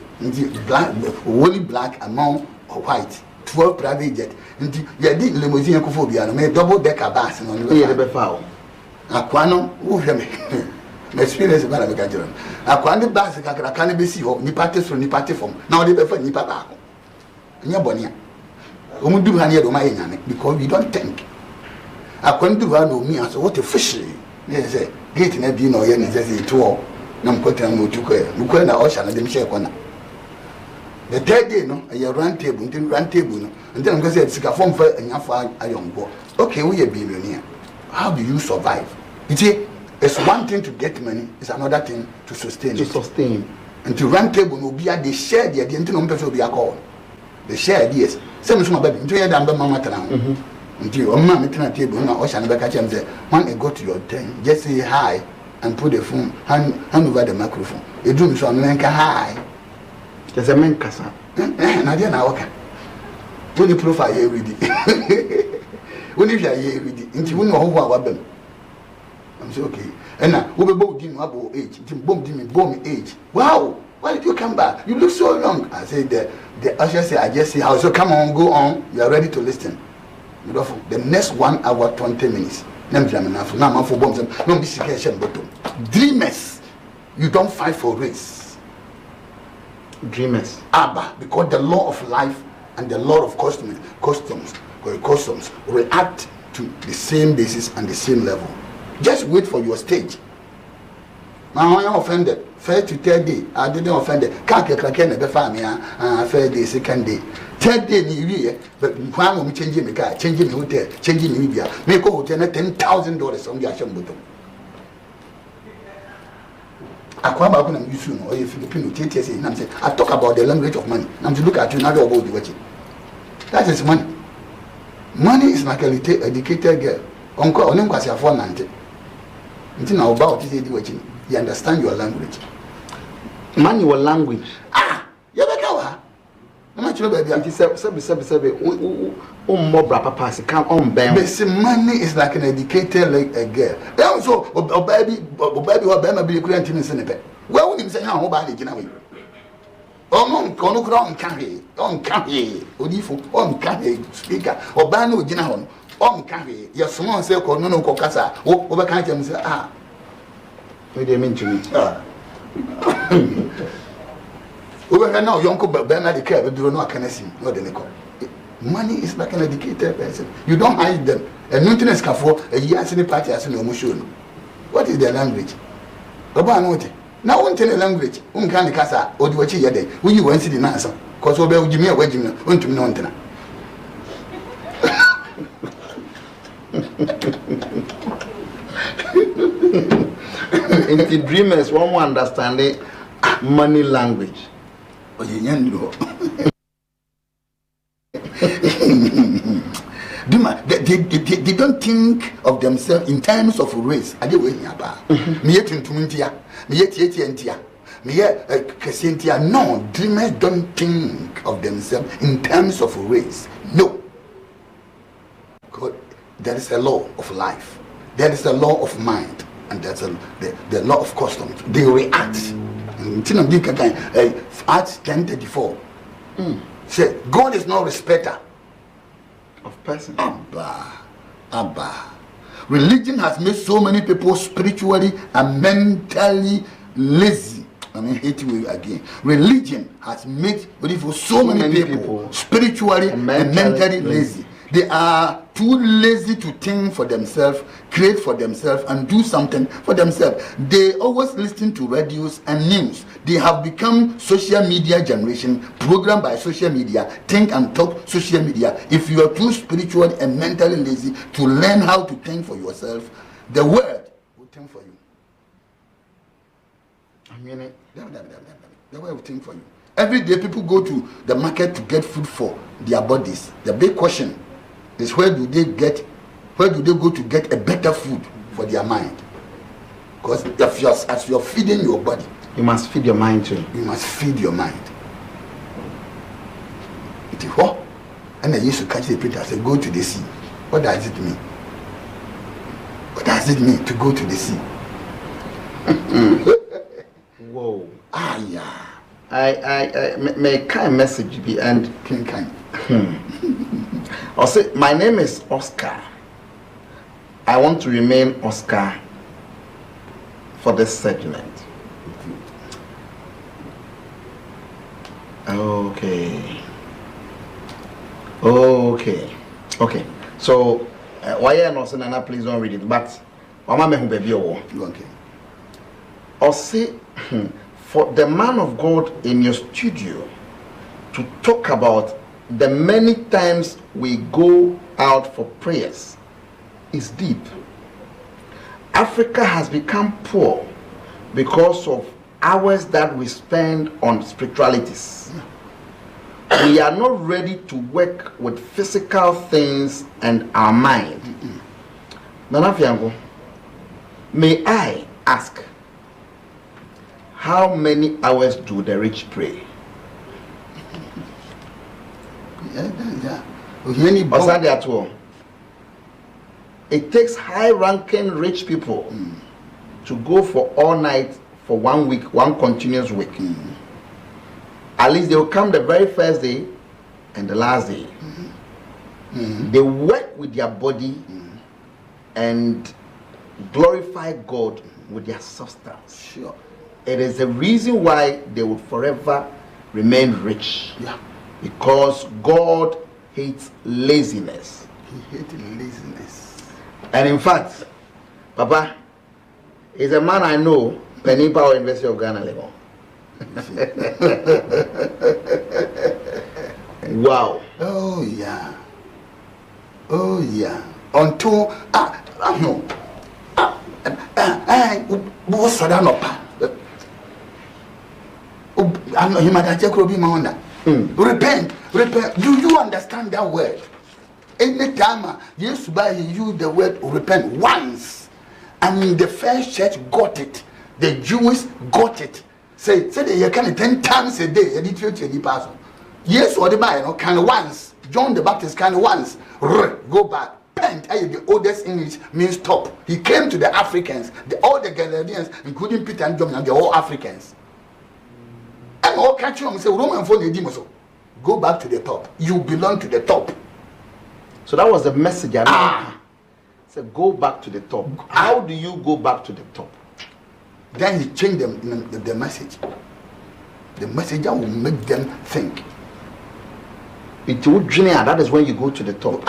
black, only black among white, 12 private jet. You did limousine cophobia, me double decker bass and on the foul. Aquano, who hear me? My experience about the Gajan. I can't pass a cannabis or ni party from ni party from now they prefer ni papa. Nyabonia. Who do any of my because you don't think. I couldn't do one me as what a fishy. Yes, gate in a bean or any says to Nam Cotan Mutuka, Mukana Ocean and them shake on. The third day, no, a round table, until round table, and then I'm going to say, Sicafon for a young boy. Okay, we are billionaire. How do you survive? It's one thing to get money, it's another thing to sustain. And to run table will be at the share the idea will be a call. The share ideas. Some of my baby, into your damn mamma town. Until your mamma turn a table, no ocean back at him say, when you go to your turn, just say hi and put the phone hand over the microphone. You do so I'm hi. There's a man casa. Nadia Nawaka. When you profile here with it. When you are here with it, into one of them. I'm so okay. And now, we both didn't have age. Bomb age. Wow, why did you come back? You look so long. I said, the usher said, I just see how. So come on, go on. You are ready to listen. The next 1 hour, 20 minutes. Now, for bombs. No, this is bottom. Dreamers, you don't fight for race. Dreamers. Abba, because the law of life and the law of customs react to the same basis and the same level. Just wait for your stage. Now I am offended. First to third day, I didn't offend it. Can't get like any family. Third day, second day, third day, year. But why am I changing my car, changing the hotel, changing Libya? Make a hotel $10,000 on the Asham bottom. I come back when I'm used to or if Filipino TTS. I'm saying, I talk about the language of money. I'm to look at you now about the watching. That is money. Money is like a educated girl. Uncle, on him was a 490. Until now, about this, you understand your language. Manual language. You have a I'm not sure, baby. It is papa, can't on bam. Money is like an educated like a girl. Also, baby, or Bama be a creative in Senepe. Well, we say how about it, you know. Oh, no, crown carry, on carry, Odifu, on carry, speaker, or Bano Jinahon. Carry your small circle, no cocasa, over can't say, what do you mean to me? Over now, young couple, Bernard care, but do not can see, not the nickel. Money is like an educated person. You don't hide them. And nothing is for a year any party as an emotion. What is their language? About now, won't tell a language, can casa, or do what you day. Will you want to the answer? Because we'll give me a wedding, want to know. In the dreamers, one will understand the money language. They don't think of themselves in terms of race. I do me yet in Tumintia, me yet No, dreamers don't think of themselves in terms of race. No. God, there is a law of life. There is a law of mind. And there's the law of customs. They react. Acts 10:34. Say, God is not respecter of persons. Abba. Religion has made so many people spiritually and mentally lazy. Hate you again. Religion has made so many people spiritually and mentally lazy. They are too lazy to think for themselves, create for themselves, and do something for themselves. They always listen to radios and news. They have become social media generation, programmed by social media, think and talk social media. If you are too spiritually and mentally lazy to learn how to think for yourself, the world will think for you. The world will think for you. Every day people go to the market to get food for their bodies. The big question is, where do they go to get a better food for their mind? Because as you're feeding your body, you must feed your mind too. You must feed your mind. It is what? And I used to catch the preacher and say, go to the sea. What does it mean? What does it mean to go to the sea? Whoa. Yeah. I may kind message be and kind. I'll say, my name is Oscar. I want to remain Oscar for this segment. Okay. So, why are not saying please don't read it? But Mama me baby okay. I'll say, for the man of God in your studio to talk about the many times we go out for prayers is deep. Africa has become poor because of hours that we spend on spiritualities. We are not ready to work with physical things and our mind. Nana Fiango, may I ask, how many hours do the rich pray? It takes high-ranking rich people to go for all night for 1 week, one continuous week. At least they will come the very first day and the last day. They work with their body and glorify God with their substance. Sure. It is the reason why they will forever remain rich. Yeah. Because God hates laziness. He hates laziness. And in fact, Papa is a man I know, Penny Power University of Ghana level. Wow. Oh yeah. Until repent. Do you understand that word? Anytime Jesus used the word repent once, and the first church got it, the Jews got it. Say they can 10 times a day. Yes, or the can once. John the Baptist can once. Go back. Pent, the oldest English means stop. He came to the Africans, all the Galileans, including Peter and John, and they're all Africans. And all catch you say Roman phone. Go back to the top. You belong to the top. So that was the message I said, go back to the top. How do you go back to the top? Then he changed the message. The message that will make them think. That is when you go to the top.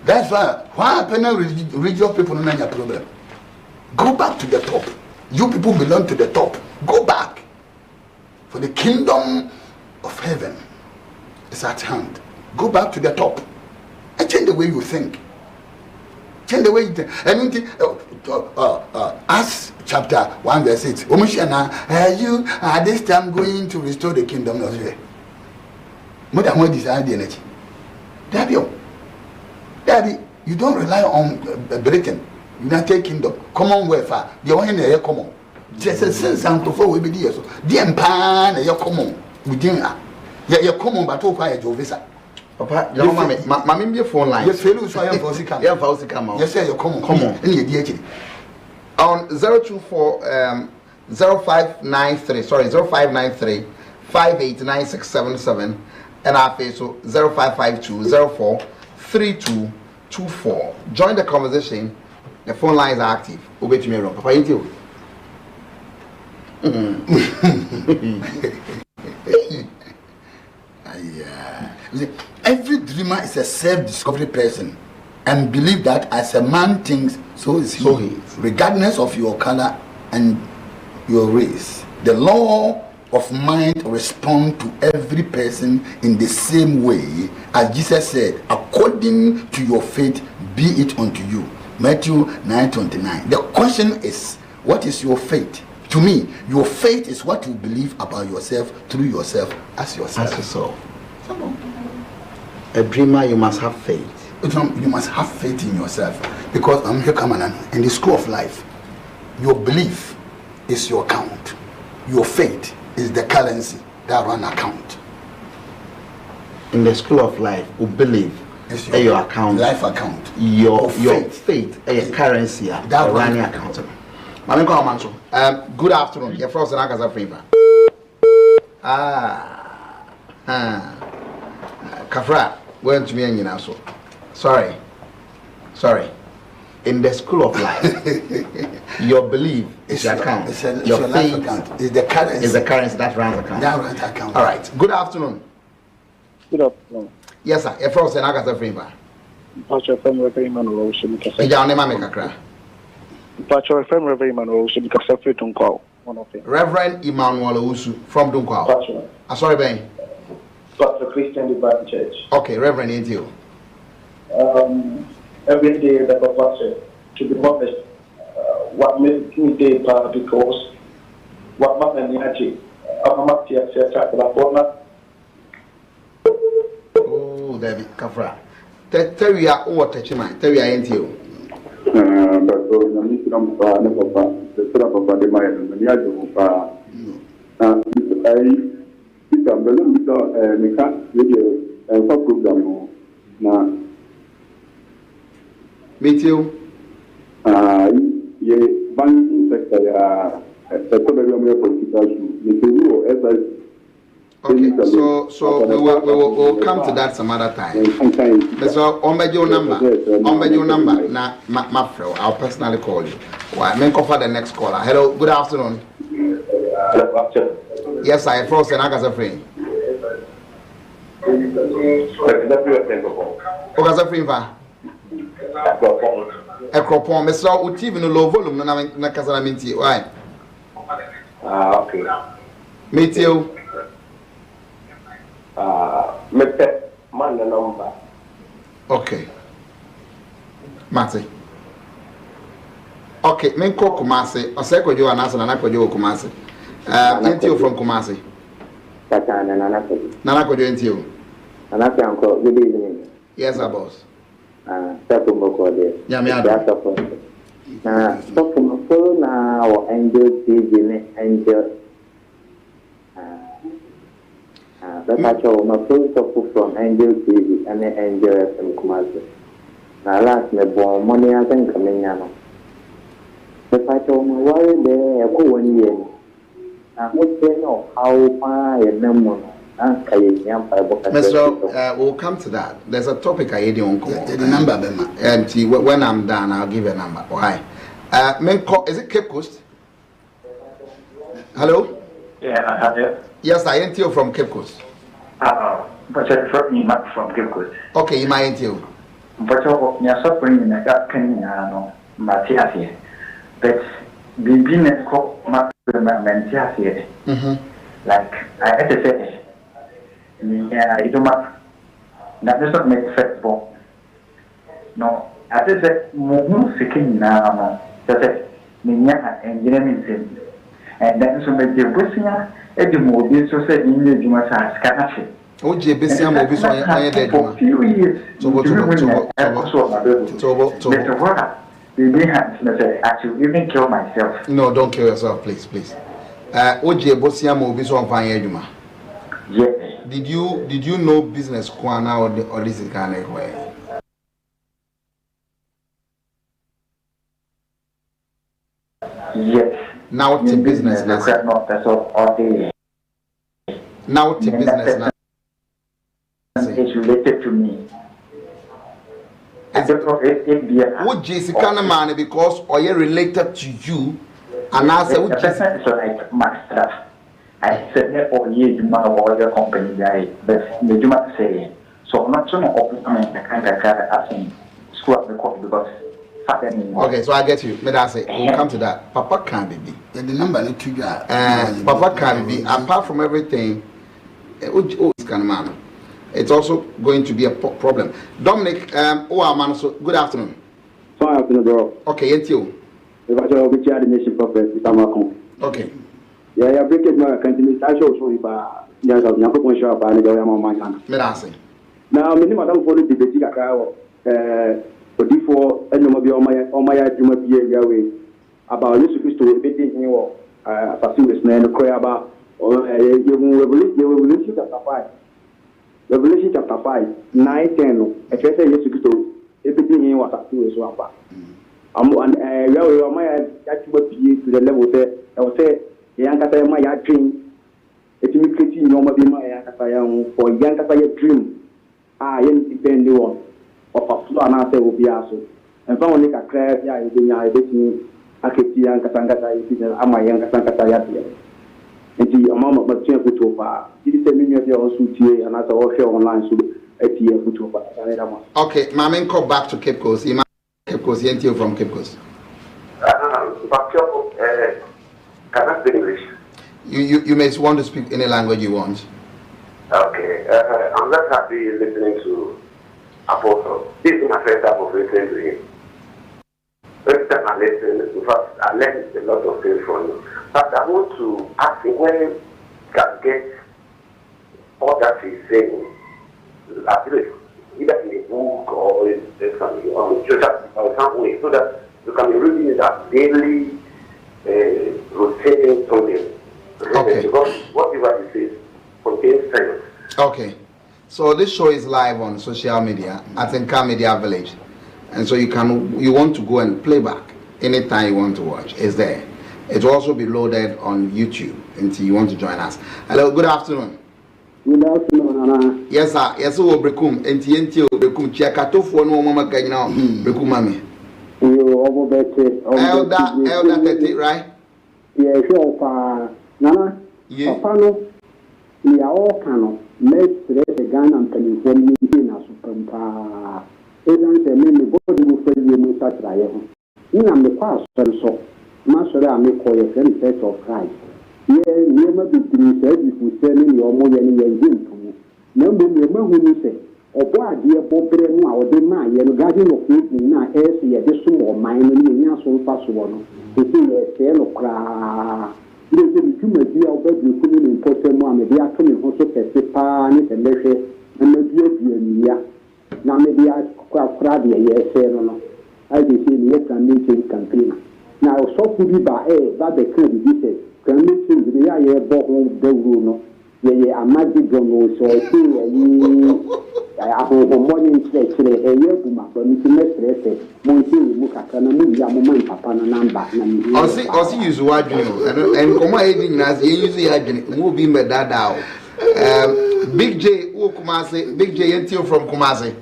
That's why religious people don't have a problem. Go back to the top. You people belong to the top. Go back. For the kingdom of heaven is at hand. Go back to the top. And change the way you think. Change the way you think. Anything. Acts chapter 1 verse 6. You are this time going to restore the kingdom of heaven. More than what desire the energy. Daddy, you don't rely on Britain, United Kingdom, Commonwealth. The one in the common. Just a sense and before we be there. So, the empire, you're common within her. You're common, but over a Jovisa. Papa, your mammy, your phone line. Your fellows, I am Fosicam. You're Fosicam. Yes, sir, you're common. On 024 0593, sorry, 0593 589677, and our face so 0552 04 3224. Join the conversation. The phone lines are active. Obey to me, wrong. Papa, you. Every dreamer is a self-discovery person and believe that as a man thinks, so is he. So he is. Regardless of your color and your race. The law of mind respond to every person in the same way as Jesus said, according to your faith, be it unto you. Matthew 9:29. The question is, what is your faith? To me, your faith is what you believe about yourself through yourself as yourself. As yourself. A dreamer, you must have faith. You must have faith in yourself, because I'm here coming in the school of life. Your belief is your account. Your faith is the currency that run account. In the school of life, you believe your account, life account. Your faith, a currency that run account. Good afternoon. You're from Senakaza Favor. Kafra, went to me and you now so. Sorry. In the school of life, your belief is your account. Your faith account is the currency. Is the currency that runs account. That runs account. All right. Good afternoon. Good afternoon. Yes, sir. You're from Senakaza Favor. Pastor FM Reverend Emmanuel Shemika. Pastor FM Reverend Emmanuel Shemika Sefri Tunkwao. Reverend Emmanuel Usu from Dunkwao. Pastor. Sorry, Ben. Pastor Christian Divine Church. Okay, Reverend, into you. Every day that Papa said, to be honest, what made me day because what happened in Haji, I'm not here to attack the former. Oh, David Kafra. Tell you what touching my tell you into you. But I'm Papa, the Papa, the Maya, and the Yajo. I believe we can't video and program now. Me too. Ye banking sector, okay, so we will come to that some other time. So on your number, now Mafro, I'll personally call you. Why? May cover the next caller. Hello, good afternoon. Yes, I froze and I got a friend. A cropon, Mr. Utiv in a low volume, Nakazaraminti. Why? Okay. Me too. Man number. Okay. Mati. Okay, men call Kumasi. I say, could you answer and I could you Kumasi? Into from Kumasi. Nana could you into you? Good evening. Yes, our boss. Angel TV, Angel. That's actually my first from Angel TV and Angel FM Kumasi. Now, last me born money, I think coming now. The fact of my worry there, I go 1 year. I would say no, how far a number. We'll come to that. There's a topic I had on call. The number, and when I'm done, I'll give you a number. Why? Is it Cape Coast? Hello? Yeah. Yes, I ain't you from Cape Coast. But I'm from Cape Coast. Okay, you might you. But you're suffering, I got Kenny, Matthias here. But being a cook, Matthias here. Like, I had to say, yeah, I do not. That does not make sense. No, I just said, Moon seeking now. That's it. Minya engineering. And then so make the Bussia, Eddie Moby, so said in the Jumasa Scanashi. Oh, Jebisia Moby, so I had for a few years. I should even kill myself. No, don't kill yourself, please. Oje Bosiam will be so fine. Yes. Did you know business Kwana or this is kind of way? Yes. Now it's business. Now it's business. It's related to me. Would Jessica man because or you related to you and I said the person is like master. I said that all year you might order company guy, but the Juma say so I'm not so open I kind of asking school up the court because okay, so I get you. May I say we'll come to that. Papa can't be. The number no trigger. Papa can't be apart from everything. It's also going to be a problem. Dominic, so good afternoon. Good afternoon, bro. Okay, it's you. If I show which are the nation prophet, it's Amoako. Okay. Yeah, break it my continue. I show so if yes, I'm not going to show up and go on my hand. May I say? Now, many madam for the debate, before and no be on my way about this to repeating here as a serious man, the cry about Revelation chapter 5. Revelation chapter 5, 9, 10. If I say yes to everything here was a serious one. And to the level that I would say, Yankata, my dream. It's me creating your mother, my Yankata, for Yankata dream. I depend on of a flow and answer will be also. And found a crab, yeah, I bet me, I could see Yankata, I'm my Yankata. And the amount of material put over. This is a miniature also here, and as I also online, so a year put over. Okay, Mamen, call back to Cape Coast. Cape Coast, NTO from Cape Coast. Can I speak English? You may want to speak any language you want. Okay, I'm just happy listening to Apostle. This is my first time of listening to him. First time I listen, in fact, I learned a lot of things from him. But I want to ask him where he can get all that he's saying, either in a book or in something, or some way, so that you can be reading it as daily rotating something. Okay. Because whatever he says contains sense. Okay. So this show is live on social media, Atinka Media Village. And so you want to go and play back anytime you want to watch. It's there. It will also be loaded on YouTube until you want to join us. Hello, good afternoon. Good afternoon, Anna. Yes, sir. Yes, we brekum. NTNT brekum. Chiakato for no mama kanyina brekum mami. You over better. Elder 30, right? Yeah, sure. Nana. Papa no. We are all cano. Let's raise a gun and penny for me in a super. Even the many body will fail you most at Ryan. In the past, so. Master, I make for a friend set of Christ. Yeah, never be said if we send in your money and engine to me. Number who you say, or what dear Bob or the man, and guardian of me, now, as he had a small mind and a so fast one. To see a sale of cry. It is a human deal, but you couldn't import them one, maybe I come in also Pan and Leshe, and maybe a dear. Now, maybe I crab yes, no. I will see the Ekan campaign. Now, so could be by that the credit is can listen to the air bottle the room. Yeah, a magic gun, so I see I have a morning stretch a year to my permission. Monsieur Mukakana, Yaman Papa number. I see you what you and come aiding as you usually will be made that out. Big J, Kumasi, Big J, NTO from Kumasi.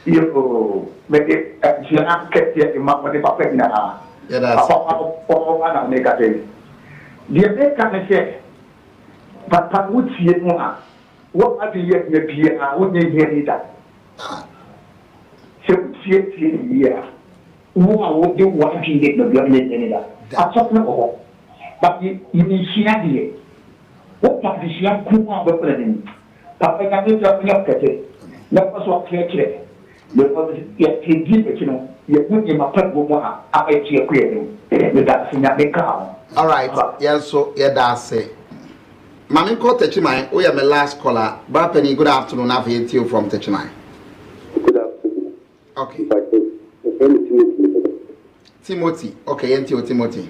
You make it a kept in my papa now. Yeah, that's the other can say, but I would see it more. What are the years maybe I wouldn't hear that. So, see it here. Who I would do what you get the government in that. I thought no, but you need here. What part is your Kuma representing? Papa can look at it. That was what clear. Because yet he did it, you know. You put him a pet woman, I bet you a that's in that car. All right, yes, so yeah, that's it. Mammy called Techimai. We are my last caller. Brappenny, good afternoon. I've hit you from Techimai. Good afternoon. Okay. Timothy. Okay, enti Timothy.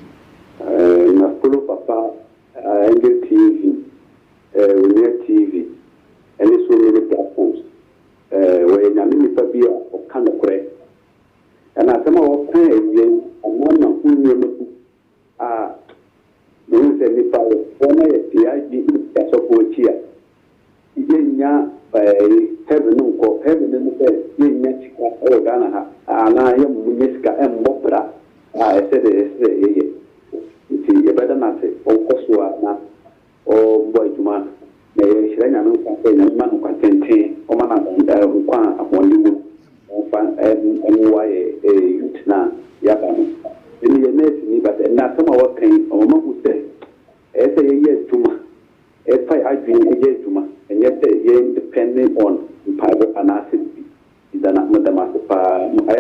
Na follow papa Angel TV, Unia TV, and so many platforms. Where Yamini Fabia or Kanakre. And as some of time, and one of whom you say, if I former PIG as of what here, Yenya by heaven or heaven and the Yenya or Ghana, and I am Muneska and Mopra. I said, you better not say, or Kosua, or boy to man. May Shana no man content, or man upon you, and why a youth now, Yaban. In the nation, but not some of what came, or Mamu say, as a year to ma, as I dream a year to ma, and yet they are depending on private and acid. Is not the master. I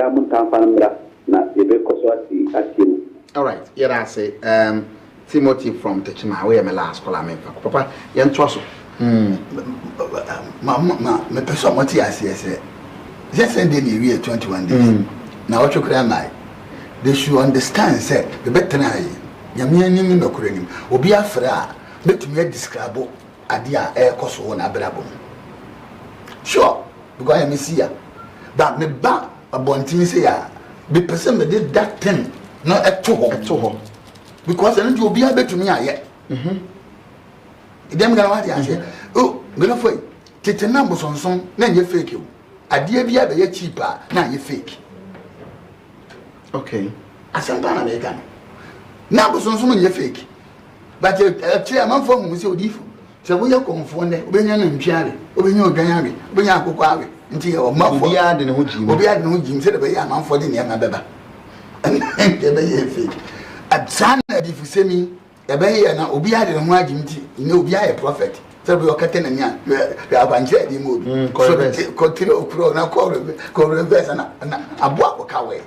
am Tampanra, not the Bekoswati at him. All right, here I say, Timothy from Techima, where my last call, I mean, Papa, young Trosso. My person, what I say, just ended the year 21 days. Now, what you cry, they should understand, say, the better I Yamian no cream, or be a fra, let me describe a dear air cost one abrabum. Sure, because I am here, but me back a bontin say, the person that did that thing. Not at all. Because I don't be able to me yet. Them gonna what I say. Oh, gonna for take the numbers on some, then you fake you. A dear be a cheaper, now you fake. Okay. I some American. Numbers on some you fake. But a chairman from was so different. So we are confounded, when you're in Charlie, when you're Ganyari, when you're Kokari, until your mouth will be adding who Jim said, a man for the near Baba. And the fake. At Sana, if you say me, a bay and Obi had a margin, you know, be a prophet. So we are cutting and young. We have unchecked the mood. So continue pro now call reverse and a walk away.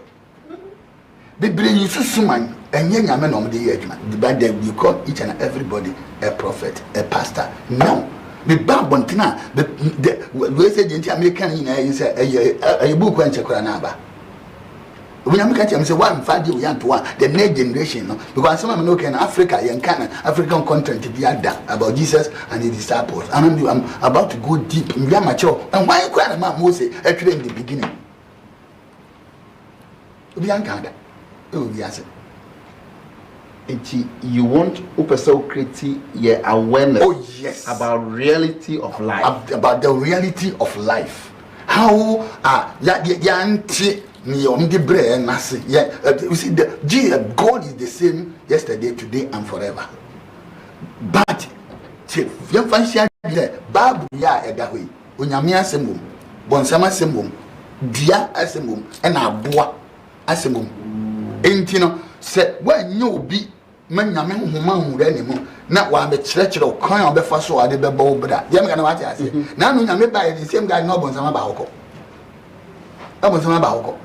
They bring you to someone and young men on the edge, but they will call each and everybody a prophet, a pastor. No. The Babontina, the say the American is a book when Chakranaba. When I'm catching, I say, one, 5 years, the next generation, because some of them in Africa, and African content about Jesus and his disciples. And I'm about to go deep in mature. And why you crying about Moses actually in the beginning? You want to create your awareness. Oh, yes. About reality of life. About the reality of life. How you see, God is the same yesterday, today, and forever. But you find Babu ya edawe, Unyamia sembum, Bonsama sembum, Dia asembum, and Abua asembum. Entino said, when you be Menyamin Human Renimo, not one the church or coin of the first or the Bebo Bra. Yamana, what I say. Now, you may buy the same guy, no Bonsama Baoko. Bonsama Baoko.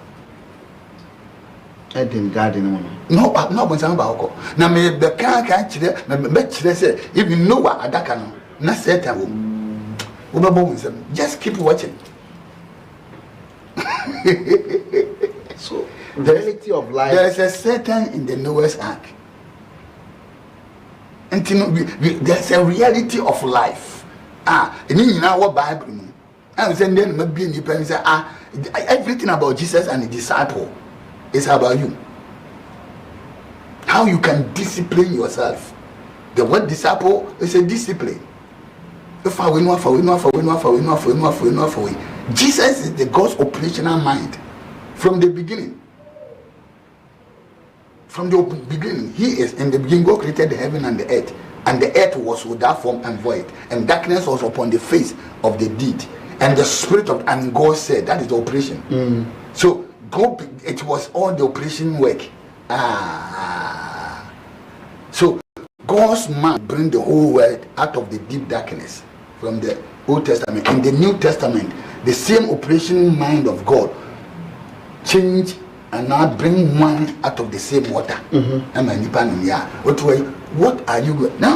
I didn't garden. No, Bonsama Baoko. Now, me the car can't say, if you know what Adakano, not set a woman. Just keep watching. So, the reality of life. There is a Satan in the Noah's Ark. And there's a reality of life. And in our Bible, I was saying, then maybe in the say, everything about Jesus and the disciple is about you. How you can discipline yourself. The word disciple is a discipline. Jesus is the God's operational mind from the beginning. From the beginning, he is in the beginning. God created the heaven and the earth was without form and void, and darkness was upon the face of the deep. And the spirit of and God said that is the operation. So God, it was all the operation work. So God's mind bring the whole world out of the deep darkness from the Old Testament. In the New Testament, the same operation mind of God change and now bring one out of the same water. What are you going now?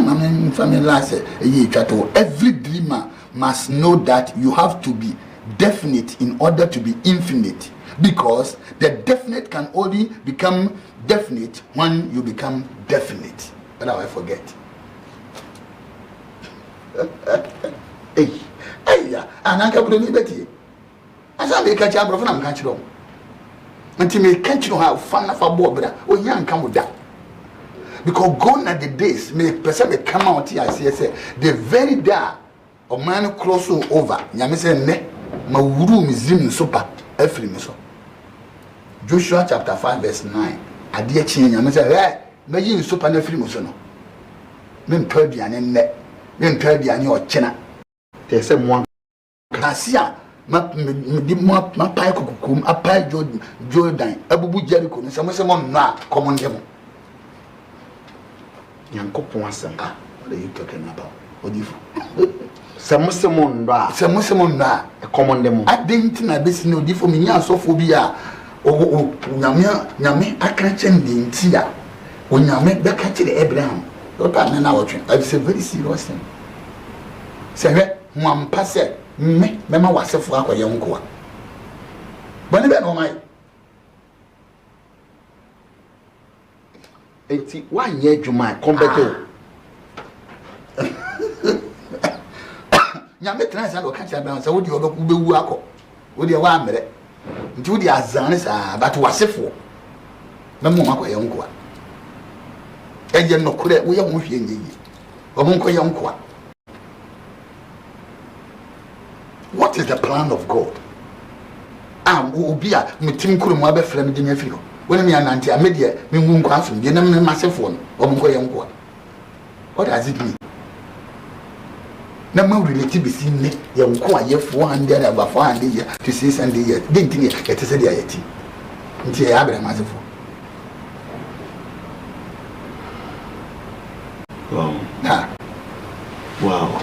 Every dreamer must know that you have to be definite in order to be infinite. Because the definite can only become definite when you become definite. But now I forget. Hey, yeah, and I can't believe it. As I make a job of an country. Until me catch you how fun of a bob, or young come with that. Because gone are the days, may person come out here, I say, the very day of man cross over, Yamisa ne, my room is in super, every miso. Joshua chapter 5, verse 9. I dear chin, Yamisa, eh, may you super every musono. Men perdian and net, men perdian your chena. There's someone Cassia. My pie cocoon, a pie Jordan, a boo Jericho, and someone not common devil. Young Copuanson, what are you talking about? What do you some Muslimon, a common demo. I didn't know this no different me, so phobia. Oh, Yame, I can't change the Intia. When you make the catch the Abraham, what I'm now watching, I say very serious thing. Say, one passe. Me, Mamma was a flock of young coa. But never know my. Why yet you might come back to Yammy trans and catch a bounce. Would you look wako? Would you want me? Do the Azanis are but was a fool. Mamma young coa. And you're not correct, we are moving ye. Or Monco young coa. What is the plan of God? Will be a meeting Kuruma friend in your field. When me and Auntie Amedia, me won't answer, you never massive phone, or Mungo. What does it mean? No more relative is in me, young quiet 400 about 400 years to 600 years. Didn't you get a seriety? Until I have a massive phone. Wow. Wow.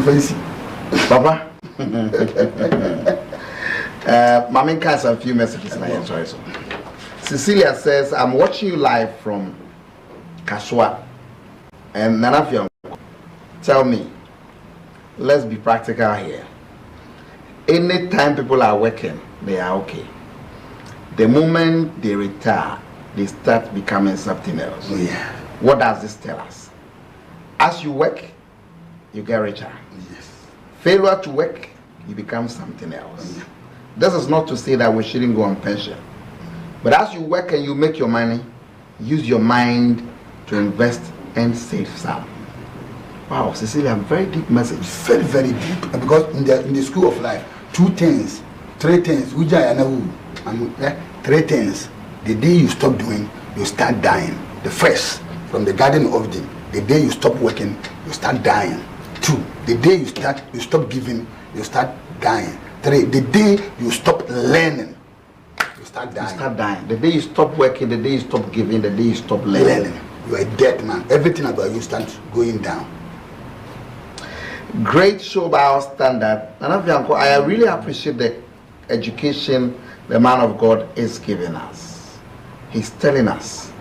Fancy. Papa, Mami has a few messages. Sorry, so. Cecilia says, I'm watching you live from Kaswa. And none of you tell me, let's be practical here. Anytime people are working, they are okay. The moment they retire, they start becoming something else. Yeah. What does this tell us? As you work, you get richer. Yes. Failure to work, you become something else. Yeah. This is not to say that we shouldn't go on pension. But as you work and you make your money, use your mind to invest and save some. Wow, Cecilia, very deep message. Very, very deep. Because in the school of life, 2 things, 3 things, three things. The day you stop doing, you start dying. The first, from the Garden of Eden, the day you stop working, you start dying. 2, the day you stop giving, you start dying. 3, the day you stop learning, you start dying. You start dying. The day you stop working, the day you stop giving, the day you stop learning. You are a dead man. Everything about you starts going down. Great show by our standard. I really appreciate the education the man of God is giving us. He's telling us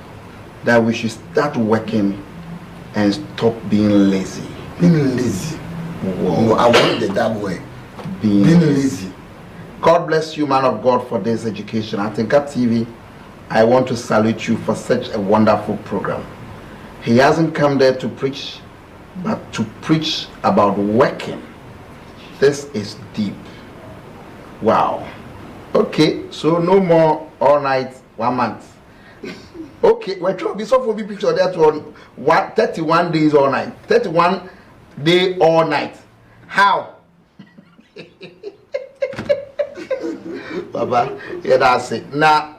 that we should start working and stop being lazy. Being lazy. Whoa. I want it that way. Being lazy. God bless you, man of God, for this education. Atinka TV, I want to salute you for such a wonderful program. He hasn't come there to preach, but to preach about working. This is deep. Wow. Okay, so no more all night, 1 month. Okay, we're trying to be so for the picture that one 31 days all night. 31 day all night. How? Papa, yeah, that's it. Now,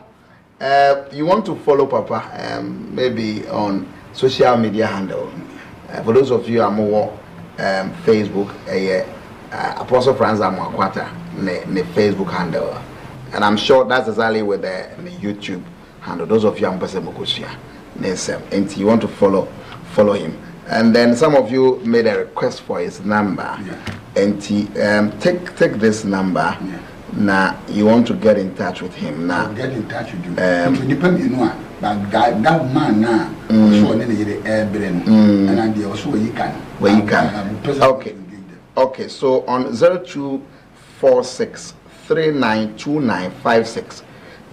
you want to follow Papa, maybe on social media handle. For those of you who are more Facebook, Apostle Franz Amoako Attah, the Facebook handle. And I'm sure that's exactly with the YouTube handle. Those of you are and you want to follow him. And then some of you made a request for his number. Yeah. And take this number. Yeah. Now you want to get in touch with him. Now get in touch with you. Depend that man now. And I also where you can. Okay. Okay. So on 0246 392956.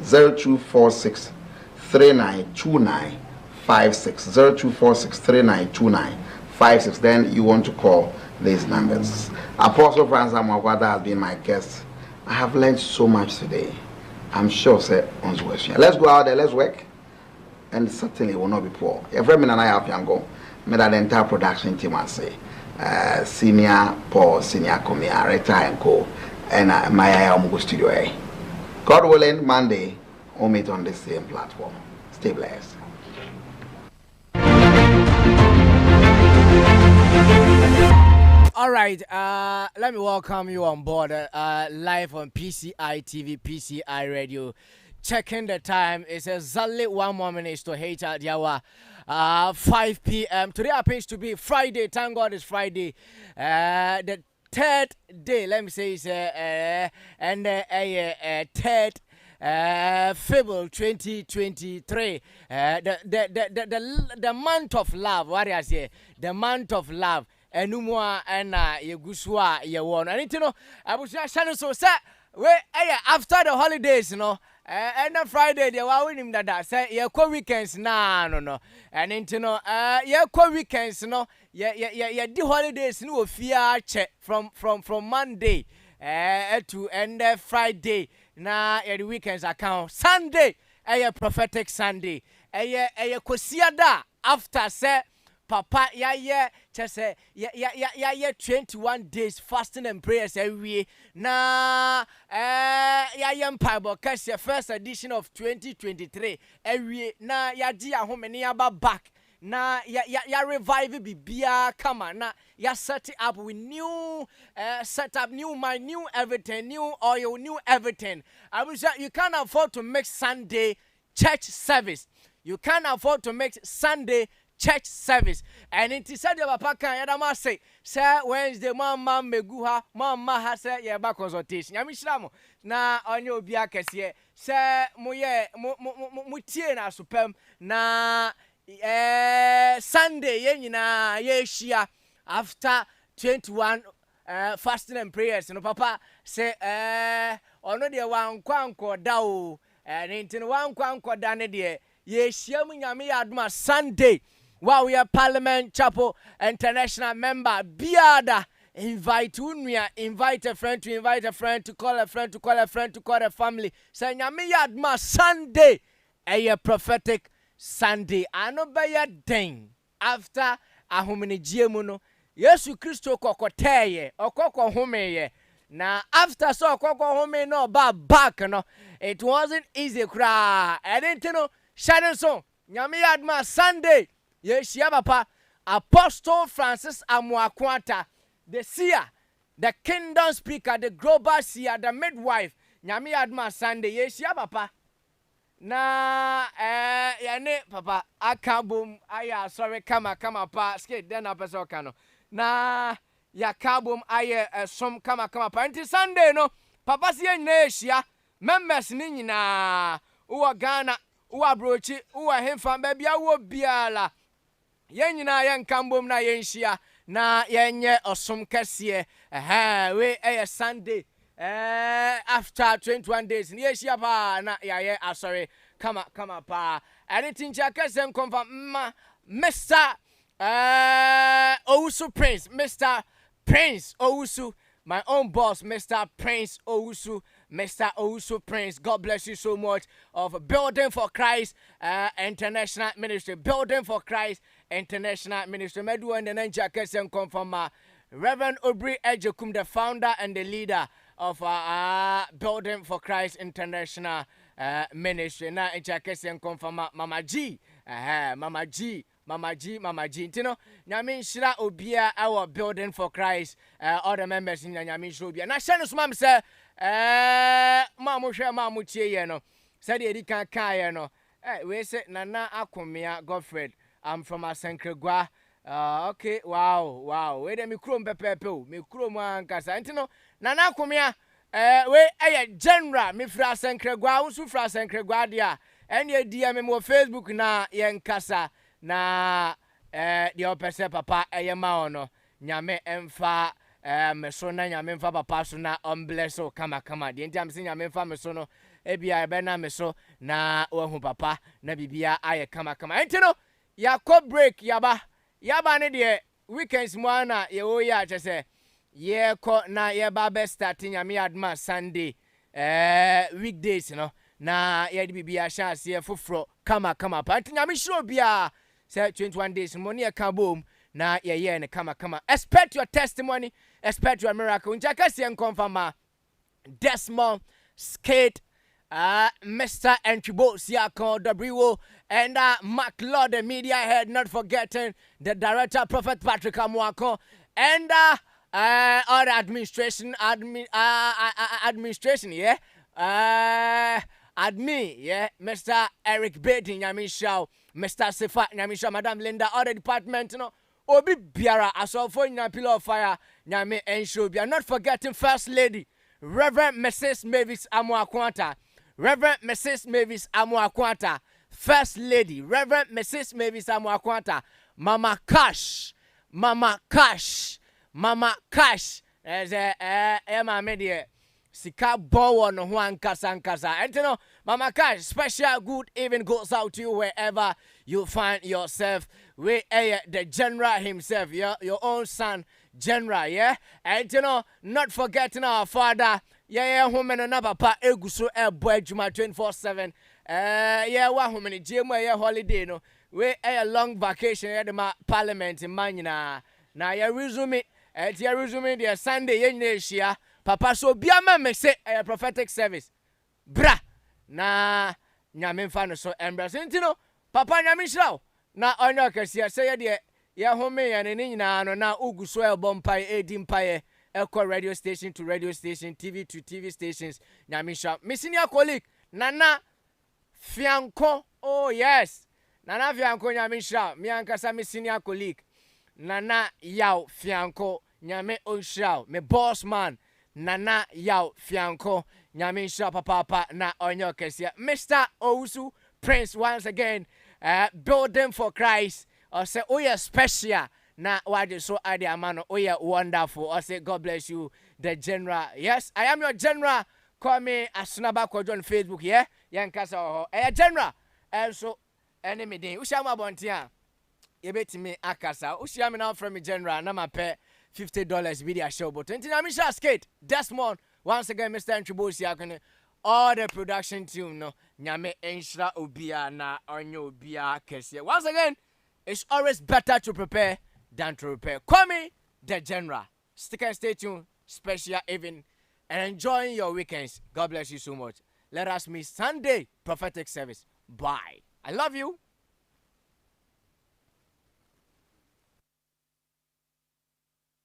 0246 392956. 0246 392956. Then you want to call these numbers. Apostle Francis Amoako Attah has been my guest. I have learned so much today. I'm sure, sir, on the question. Let's go out there, let's work. And certainly will not be poor. Every minute I have Yango, made the entire production team, I say, senior Paul, senior Comia, retire and co, and my Amoako Studio A. God willing, Monday, we'll meet on the same platform. Stay blessed. All right, let me welcome you on board live on PCI TV, PCI Radio. Checking the time, it's exactly 1 more minute to hit at the hour 5 p.m. Today happens to be Friday. Thank God it's Friday. The third day, let me say, is third February 2023. The month of love. What do I say? The month of love. Enumwa ena yeguswa ye won. And you know, I was just saying so say we after the holidays, you know, and Friday they were winning that say ye ko weekends no. And you know, ye ko weekends, you know, ye the holidays no fear check from Monday to end Friday. Na the weekends account Sunday prophetic Sunday. Kosiada after say Papa, just say, 21 days fasting and prayers every na Bible cause your first edition of 2023 every na dia home ni aba back na revive bibia come on na set it up with new setup, new mind, new everything, new oil, new everything. I wish that you can't afford to make Sunday church service. You can't afford to make Sunday church service. And it is said your papa can yadama say Wednesday mama meguha mama ha say ye ba consultation yami shiramo na onye obi akese say moye mutie na supem na Sunday ye nyina ye hia after 21 fasting and prayers no papa say ono de wan kwanko da o and intin wan kwanko da ne de ye hia mu nyame yaduma Sunday. Wow, we are Parliament Chapel International member. Biada, invite unia, invite a friend to invite a friend to call a friend to call a friend to call a family. Say nyame yadma Sunday, a prophetic Sunday. Ano baya ding after ahumini jiemuno. Yesu Christo kokoteye, okoko humeye. Na after so okoko hume no back no. It wasn't easy cry. I didn't know. Shannon song. Nyame yadma Sunday. Yes, Papa, Apostle Francis Amoako Attah, the seer, the kingdom speaker, the global seer, the midwife. Nyame adma Sunday. Yes, Papa. Na yane Papa. Akabum. Aya sorry, kama pa. Skate then a person kano. Na ya kabum aya some kama pa. Until Sunday no. Papa siya nesia. Members ni na. Uwa Ghana. Uwa brochi. Uwa hemfa. Baby uwa biala. Yenyina yen kambom na yenhia na yenye osum kese we Sunday after 21 days ni yehia pa na yaye sorry kama pa anything cha kese confirm Mr. Owusu Prince, Mr. Prince Owusu, my own boss, Mr. Prince Owusu, Mr. Owusu Prince. God bless you so much of Building for Christ International Ministry. Building for Christ International Ministry. Medu and the Ninja Kesen confirm Reverend Aubrey Ejekum, the founder and the leader of Building for Christ International Ministry. Now Ninja Kesen confirm Mama G. Mama G. You know, Nyamin Shira Obia, our Building for Christ, all the members in Nyamin Shobia. Now, Shannon Mom said, Mamuche, no, said Erika Kaya, no, we said Nana Akumia Godfred. I'm from Asenkregwa. Okay, wow. Wait a me chrome pepe, me chrome one casa. And you know, Nana Akumia, we a general, me fra Asenkregwa, usu fra Asenkregwa dia. And ye dear me more Facebook na yen casa. Na the opposite papa eyema ono nyame emfa me so na nyame mfa papa so na bless o kama de nti am se nyame mfa me so no ebia ebe na me so na wahu papa na bibia aye kama enti no yakọ break yaba ne de weekends mu ana ye wo ya chese ye ko na ye ba be start nyame adma Sunday weekdays no na ye di bibia chance ye foforo kama pa enti nyame sure bia say 21 days money e ka bom na ye ne kama expect your testimony, expect your miracle njaka se confirm Desmond Skate Mr. Enchibo Siako WO and McLeod, the media head, not forgetting the director Prophet Patrick Amoako and all the administration, yeah, admin, yeah, Mr. Eric Bating, Yamisha, Mr. Sefa, Yamisha, Madam Linda, all the department, you know, Obi Biara, as well for your pillar of fire, Yami and Shobia, not forgetting First Lady, Reverend Mrs. Mavis Amoako Attah. Reverend Mrs. Mavis Amoako Attah, First Lady, Reverend Mrs. Mavis Amoako Attah, Mama Cash, as a media, Sika Bowen, Juan Casancasa, and you know, Mama Cash, special good even goes out to you wherever you find yourself. We the general himself, your own son, general, yeah, and you know, not forgetting our father. Yeah, woman and papa eguso boy juma 24/7. Yeah, wa woman jemu holiday no. We a long vacation at the parliament in Manina. Na ya resume the Sunday yeneshia. Papa so biama me say a prophetic service. Bra na nyame fa no so embrace ntino papa nyame shraw na onyo kasia say de ya home ya ne nyina no na uguso bompai edi mpaye. Echo radio station to radio station, TV to TV stations. Nyamisha, my senior colleague, Nana Fianco. Oh yes, Nana Fianco Nyamisha. Mi ankasa my senior colleague, Nana Yao Fianco. Nyame Oshao, me boss man, Nana Yao Fianco. Nyamisha papa na onyo kesia. Mr. Owusu Prince once again, building for Christ. Or say, oh yeah, special. Na why so adi amano oh yeah wonderful. I say God bless you, the general. Yes, I am your general. Call me Asunaba Kojo on Facebook. Yeah, Yankasa general. And so enemy day. Ushama bontia. You bet me akasa. Ushama now from me general. Na ma pay $50 video show. But 20 Misha Skate. Desmond. Once again, Mr. Entribosi. All the production team no. Nyame enshra obia na onyo obia kese. Once again, it's always better to prepare than to repair. Call me the general. Stick and stay tuned. Special even and enjoying your weekends. God bless you so much. Let us meet Sunday prophetic service. Bye. I love you.